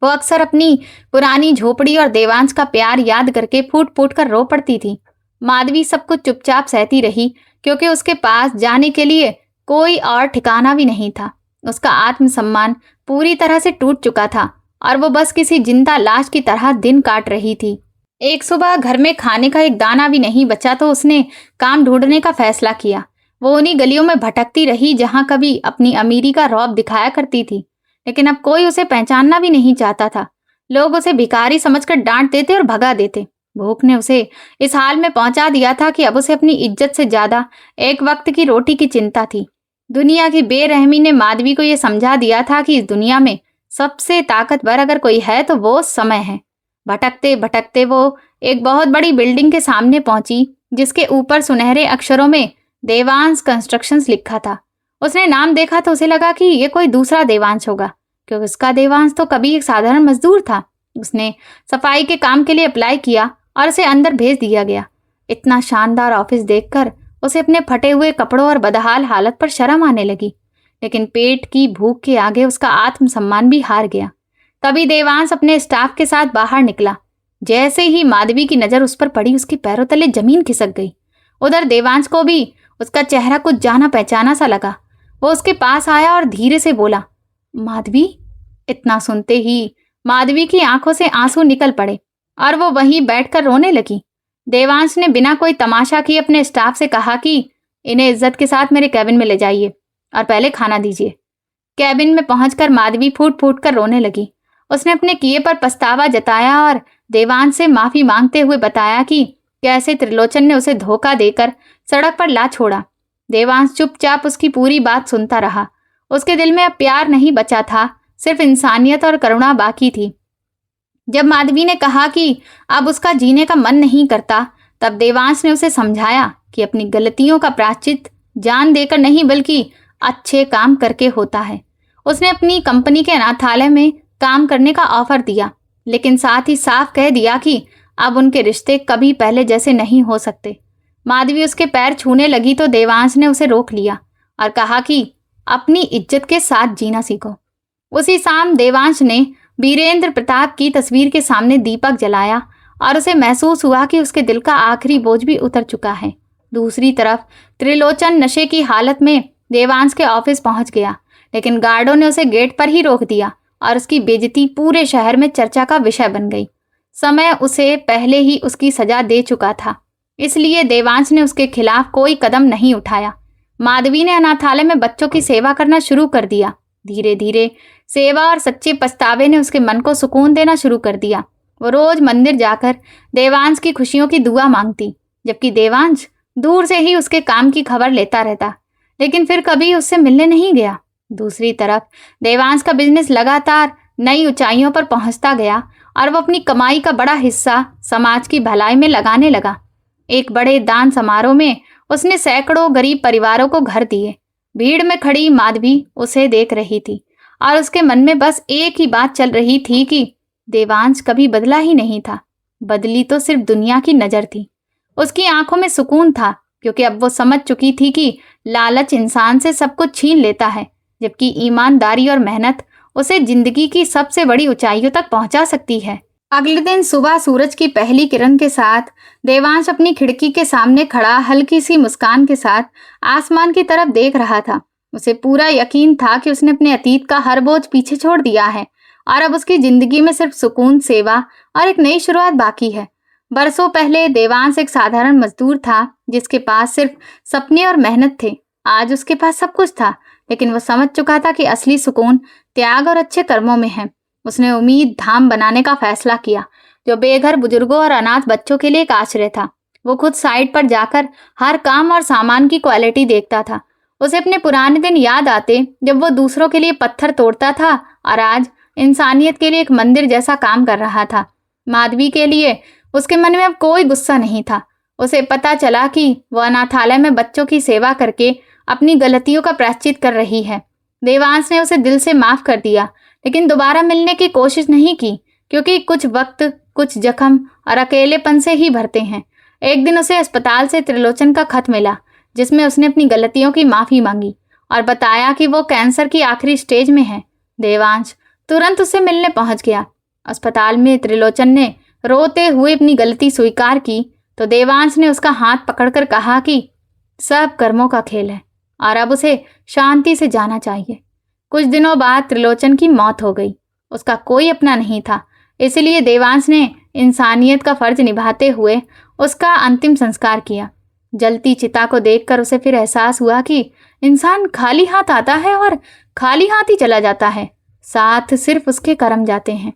वो अक्सर अपनी पुरानी झोपड़ी और देवांश का प्यार याद करके फूट फूट कर रो पड़ती थी। माधवी सब कुछ चुपचाप सहती रही क्योंकि उसके पास जाने के लिए कोई और ठिकाना भी नहीं था। उसका आत्मसम्मान पूरी तरह से टूट चुका था और वो बस किसी जिंदा लाश की तरह दिन काट रही थी। एक सुबह घर में खाने का एक दाना भी नहीं बचा तो उसने काम ढूंढने का फैसला किया। वो उन्हीं गलियों में भटकती रही जहां कभी अपनी अमीरी का रौब दिखाया करती थी, लेकिन अब कोई उसे पहचानना भी नहीं चाहता था। लोग उसे भिखारी समझकर डांट देते और भगा देते। भूख ने उसे इस हाल में पहुंचा दिया था कि अब उसे अपनी इज्जत से ज्यादा एक वक्त की रोटी की चिंता थी। दुनिया की बेरहमी ने माधवी को यह समझा दिया था कि इस दुनिया में सबसे ताकतवर अगर कोई है तो वो समय है। भटकते भटकते वो एक बहुत बड़ी बिल्डिंग के सामने पहुंची जिसके ऊपर सुनहरे अक्षरों में देवांश कंस्ट्रक्शंस लिखा था। उसने नाम देखा तो उसे लगा कि ये कोई दूसरा देवांश होगा, क्योंकि उसका देवांश तो कभी एक साधारण मजदूर था। उसने सफाई के काम के लिए अप्लाई किया और उसे अंदर भेज दिया गया। इतना शानदार ऑफिस देखकर उसे अपने फटे हुए कपड़ों और बदहाल हालत पर शर्म आने लगी, लेकिन पेट की भूख के आगे उसका आत्मसम्मान भी हार गया। तभी देवांश अपने स्टाफ के साथ बाहर निकला। जैसे ही माधवी की नजर उस पर पड़ी, उसके पैरों तले जमीन खिसक गई। उधर देवांश को भी उसका चेहरा कुछ जाना पहचाना सा लगा। वो उसके पास आया और धीरे से बोला, माधवी। इतना सुनते ही माधवी की आंखों से आंसू निकल पड़े और वो वहीं बैठकर रोने लगी। देवांश ने बिना कोई तमाशा किए अपने स्टाफ से कहा कि इन्हें इज्जत के साथ मेरे कैबिन में ले जाइए और पहले खाना दीजिए। कैबिन में पहुंचकर माधवी फूट फूट कर रोने लगी। उसने अपने किए पर पछतावा जताया और देवांश से माफी मांगते हुए बताया कि कैसे त्रिलोचन ने उसे धोखा देकर सड़क पर ला छोड़ा। देवांश चुपचाप उसकी पूरी बात सुनता रहा। उसके दिल में अब प्यार नहीं बचा था, सिर्फ इंसानियत और करुणा बाकी थी। जब माधवी ने कहा कि अब उसका जीने का मन नहीं करता, तब देवांश ने उसे समझाया कि अपनी गलतियों का प्रायश्चित जान देकर नहीं बल्कि अच्छे काम करके होता है। उसने अपनी कंपनी के अनाथालय में काम करने का ऑफर दिया, लेकिन साथ ही साफ कह दिया कि अब उनके रिश्ते कभी पहले जैसे नहीं हो सकते। माधवी उसके पैर छूने लगी तो देवांश ने उसे रोक लिया और कहा कि अपनी इज्जत के साथ जीना सीखो। उसी शाम देवांश ने वीरेंद्र प्रताप की तस्वीर के सामने दीपक जलाया और उसे महसूस हुआ कि उसके दिल का आखिरी बोझ भी उतर चुका है। दूसरी तरफ त्रिलोचन नशे की हालत में देवांश के ऑफिस पहुंच गया, लेकिन गार्डों ने उसे गेट पर ही रोक दिया और उसकी बेइज्जती पूरे शहर में चर्चा का विषय बन गई। समय उसे पहले ही उसकी सजा दे चुका था, इसलिए देवांश ने उसके खिलाफ कोई कदम नहीं उठाया। माधवी ने अनाथालय में बच्चों की सेवा करना शुरू कर दिया। धीरे धीरे सेवा और सच्चे पछतावे ने उसके मन को सुकून देना शुरू कर दिया। वो रोज मंदिर जाकर देवांश की खुशियों की दुआ मांगती, जबकि देवांश दूर से ही उसके काम की खबर लेता रहता, लेकिन फिर कभी उससे मिलने नहीं गया। दूसरी तरफ देवांश का बिजनेस लगातार नई ऊंचाइयों पर पहुंचता गया और वो अपनी कमाई का बड़ा हिस्सा समाज की भलाई में लगाने लगा। एक बड़े दान समारोह में उसने सैकड़ों गरीब परिवारों को घर दिए। भीड़ में खड़ी माधवी उसे देख रही थी और उसके मन में बस एक ही बात चल रही थी कि देवांश कभी बदला ही नहीं था, बदली तो सिर्फ दुनिया की नजर थी। उसकी आंखों में सुकून था, क्योंकि अब वो समझ चुकी थी कि लालच इंसान से सब कुछ छीन लेता है, जबकि ईमानदारी और मेहनत उसे जिंदगी की सबसे बड़ी ऊंचाइयों तक पहुंचा सकती है। अगले दिन सुबह सूरज की पहली किरण के साथ देवांश अपनी खिड़की के सामने खड़ा हल्की सी मुस्कान के साथ आसमान की तरफ देख रहा था। उसे पूरा यकीन था कि उसने अपने अतीत का हर बोझ पीछे छोड़ दिया है और अब उसकी जिंदगी में सिर्फ सुकून, सेवा और एक नई शुरुआत बाकी है। बरसों पहले देवांश एक साधारण मजदूर था जिसके पास सिर्फ सपने और मेहनत थे। आज उसके पास सब कुछ था, लेकिन वो समझ चुका था कि असली सुकून त्याग और अच्छे कर्मों में है। उसने उम्मीद धाम बनाने का फैसला किया, जो बेघर बुजुर्गों और अनाथ बच्चों के लिए एक आश्रय था। वो खुद साइट पर जाकर हर काम और सामान की क्वालिटी देखता था। उसे अपने पुराने दिन याद आते जब वो दूसरों के लिए पत्थर तोड़ता था और आज इंसानियत के लिए एक मंदिर जैसा काम कर रहा था। माधवी के लिए उसके मन में अब कोई गुस्सा नहीं था। उसे पता चला कि वो अनाथालय में बच्चों की सेवा करके अपनी गलतियों का प्रायश्चित कर रही है। देवांश ने उसे दिल से माफ कर दिया, लेकिन दोबारा मिलने की कोशिश नहीं की, क्योंकि कुछ वक्त कुछ जख्म और अकेलेपन से ही भरते हैं। एक दिन उसे अस्पताल से त्रिलोचन का खत मिला, जिसमें उसने अपनी गलतियों की माफी मांगी और बताया कि वो कैंसर की आखिरी स्टेज में है। देवांश तुरंत उसे मिलने पहुंच गया। अस्पताल में त्रिलोचन ने रोते हुए अपनी गलती स्वीकार की तो देवांश ने उसका हाथ पकड़कर कहा कि सब कर्मों का खेल है और अब उसे शांति से जाना चाहिए। कुछ दिनों बाद त्रिलोचन की मौत हो गई। उसका कोई अपना नहीं था, इसलिए देवांश ने इंसानियत का फर्ज निभाते हुए उसका अंतिम संस्कार किया। जलती चिता को देखकर उसे फिर एहसास हुआ कि इंसान खाली हाथ आता है और खाली हाथ ही चला जाता है, साथ सिर्फ उसके कर्म जाते हैं।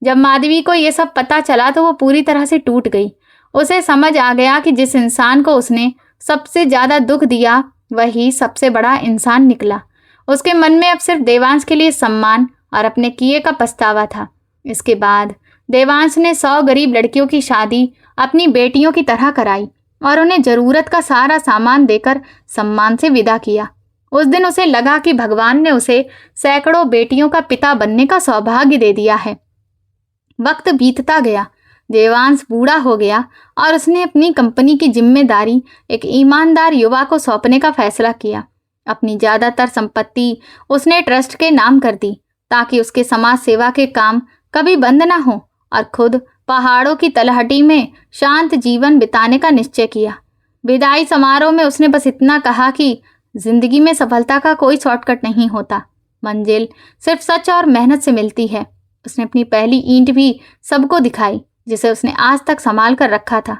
जब माधवी को यह सब पता चला तो वो पूरी तरह से टूट गई। उसे समझ आ गया कि जिस इंसान को उसने सबसे ज्यादा दुख दिया वही सबसे बड़ा इंसान निकला। उसके मन में अब सिर्फ देवांश के लिए सम्मान और अपने किए का पछतावा था। इसके बाद देवांश ने 100 गरीब लड़कियों की शादी अपनी बेटियों की तरह कराई और उन्हें जरूरत का सारा सामान देकर सम्मान से विदा किया। उस दिन उसे लगा कि भगवान ने उसे सैकड़ों बेटियों का पिता बनने का सौभाग्य दे दिया है। वक्त बीतता गया, देवांश बूढ़ा हो गया और उसने अपनी कंपनी की जिम्मेदारी एक ईमानदार युवा को सौंपने का फैसला किया। अपनी ज्यादातर संपत्ति उसने ट्रस्ट के नाम कर दी ताकि उसके समाज सेवा के काम कभी बंद ना हो, और खुद पहाड़ों की तलहटी में शांत जीवन बिताने का निश्चय किया। विदाई समारोह में उसने बस इतना कहा कि जिंदगी में सफलता का कोई शॉर्टकट नहीं होता, मंजिल सिर्फ सच और मेहनत से मिलती है। उसने अपनी पहली ईंट भी सबको दिखाई जिसे उसने आज तक संभाल कर रखा था।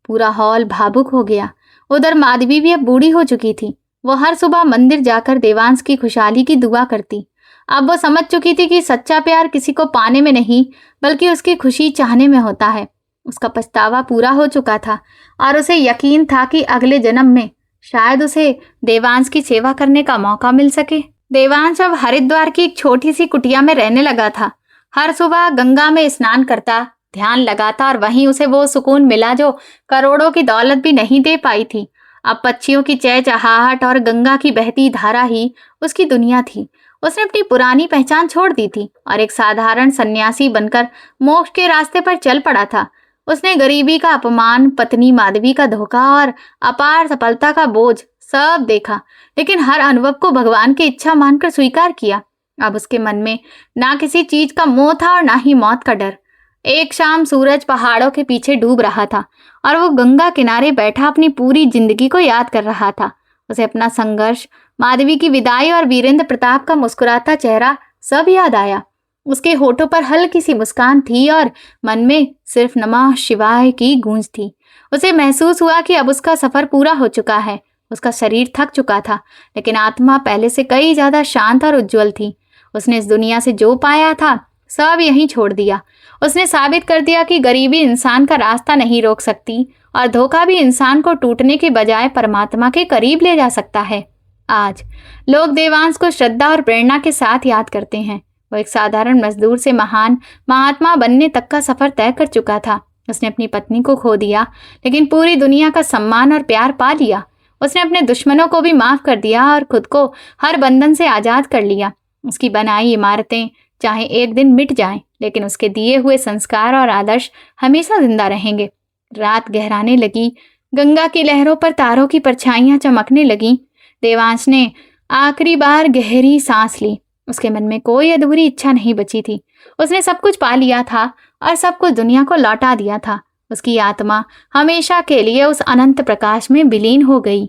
पूरा हॉल भावुक हो गया। उधर माधवी भी अब बूढ़ी हो चुकी थी। वो हर सुबह मंदिर जाकर देवांश की खुशहाली की दुआ करती। अब वो समझ चुकी थी कि सच्चा प्यार किसी को पाने में नहीं बल्कि उसकी खुशी चाहने में होता है। उसका पछतावा पूरा हो चुका था और उसे यकीन था कि अगले जन्म में शायद उसे देवांश की सेवा करने का मौका मिल सके। देवांश अब हरिद्वार की एक छोटी सी कुटिया में रहने लगा था। हर सुबह गंगा में स्नान करता, ध्यान लगाता और वहीं उसे वो सुकून मिला जो करोड़ों की दौलत भी नहीं दे पाई थी। अब पक्षियों की चहचहाहट और गंगा की बहती धारा ही उसकी दुनिया थी। उसने अपनी पुरानी पहचान छोड़ दी थी और एक साधारण सन्यासी बनकर मोक्ष के रास्ते पर चल पड़ा था। उसने गरीबी का अपमान, पत्नी माधवी का धोखा और अपार सफलता का बोझ सब देखा, लेकिन हर अनुभव को भगवान की इच्छा मानकर स्वीकार किया। अब उसके मन में ना किसी चीज का मोह था और ना ही मौत का डर। एक शाम सूरज पहाड़ों के पीछे डूब रहा था और वो गंगा किनारे बैठा अपनी पूरी जिंदगी को याद कर रहा था। उसे अपना संघर्ष, माधवी की विदाई और वीरेंद्र प्रताप का मुस्कुराता चेहरा सब याद आया। उसके होठों पर हल्की सी मुस्कान थी और मन में सिर्फ नमः शिवाय की गूंज थी। उसे महसूस हुआ कि अब उसका सफर पूरा हो चुका है। उसका शरीर थक चुका था, लेकिन आत्मा पहले से कई ज्यादा शांत और उज्जवल थी। उसने इस दुनिया से जो पाया था सब यहीं छोड़ दिया। उसने साबित कर दिया कि गरीबी इंसान का रास्ता नहीं रोक सकती और धोखा भी इंसान को टूटने के बजाय परमात्मा के करीब ले जा सकता है। आज लोग देवांश को श्रद्धा और प्रेरणा के साथ याद करते हैं। वो एक साधारण मजदूर से महान महात्मा बनने तक का सफर तय कर चुका था। उसने अपनी पत्नी को खो दिया, लेकिन पूरी दुनिया का सम्मान और प्यार पा लिया। उसने अपने दुश्मनों को भी माफ कर दिया और खुद को हर बंधन से आजाद कर लिया। उसकी बनाई इमारतें चाहे एक दिन मिट जाएं, लेकिन उसके दिए हुए संस्कार और आदर्श हमेशा जिंदा रहेंगे। रात गहराने लगी, गंगा की लहरों पर तारों की परछाइयां चमकने लगीं। देवांश ने आखिरी बार गहरी सांस ली। उसके मन में कोई अधूरी इच्छा नहीं बची थी। उसने सब कुछ पा लिया था और सब कुछ दुनिया को लौटा दिया था। उसकी आत्मा हमेशा के लिए उस अनंत प्रकाश में विलीन हो गई।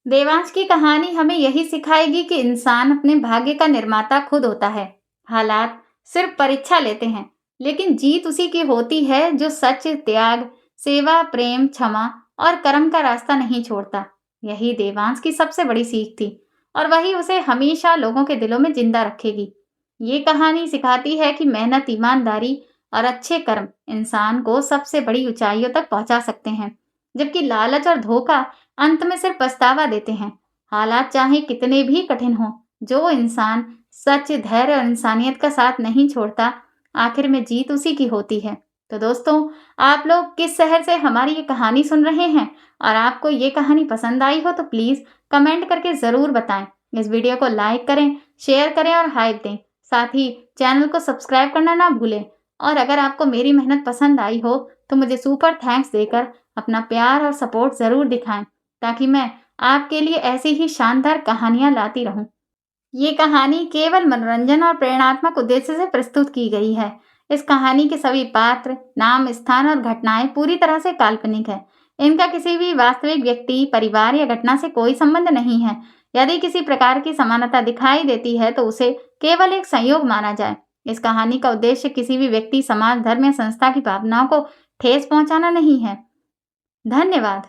देवांश की कहानी हमें यही सिखाएगी कि इंसान अपने भाग्य का निर्माता खुद होता है। हालात सिर्फ परीक्षा लेते हैं, लेकिन जीत उसी की होती है जो सच, त्याग, सेवा, प्रेम, क्षमा और कर्म का रास्ता नहीं छोड़ता। यही देवांश की सबसे बड़ी सीख थी और वही उसे हमेशा लोगों के दिलों में जिंदा रखेगी। ये कहानी सिखाती है कि मेहनत, ईमानदारी और अच्छे कर्म इंसान को सबसे बड़ी ऊंचाइयों तक पहुंचा सकते हैं, जबकि लालच और धोखा अंत में सिर्फ पछतावा देते हैं। हालात चाहे कितने भी कठिन हों, जो इंसान सच, धैर्य और इंसानियत का साथ नहीं छोड़ता, आखिर में जीत उसी की होती है। तो दोस्तों, आप लोग किस शहर से हमारी ये कहानी सुन रहे हैं और आपको ये कहानी पसंद आई हो तो प्लीज़ कमेंट करके ज़रूर बताएं। इस वीडियो को लाइक करें, शेयर करें और हाइप दें। साथ ही चैनल को सब्सक्राइब करना ना भूलें। और अगर आपको मेरी मेहनत पसंद आई हो तो मुझे सुपर थैंक्स देकर अपना प्यार और सपोर्ट ज़रूर दिखाएं, ताकि मैं आपके लिए ऐसी ही शानदार कहानियाँ लाती रहूं। ये कहानी केवल मनोरंजन और प्रेरणात्मक उद्देश्य से प्रस्तुत की गई है। इस कहानी के सभी पात्र, नाम, स्थान और घटनाएं पूरी तरह से काल्पनिक है। इनका किसी भी वास्तविक व्यक्ति, परिवार या घटना से कोई संबंध नहीं है। यदि किसी प्रकार की समानता दिखाई देती है तो उसे केवल एक संयोग माना जाए। इस कहानी का उद्देश्य किसी भी व्यक्ति, समाज, धर्म या संस्था की भावनाओं को ठेस पहुंचाना नहीं है। धन्यवाद।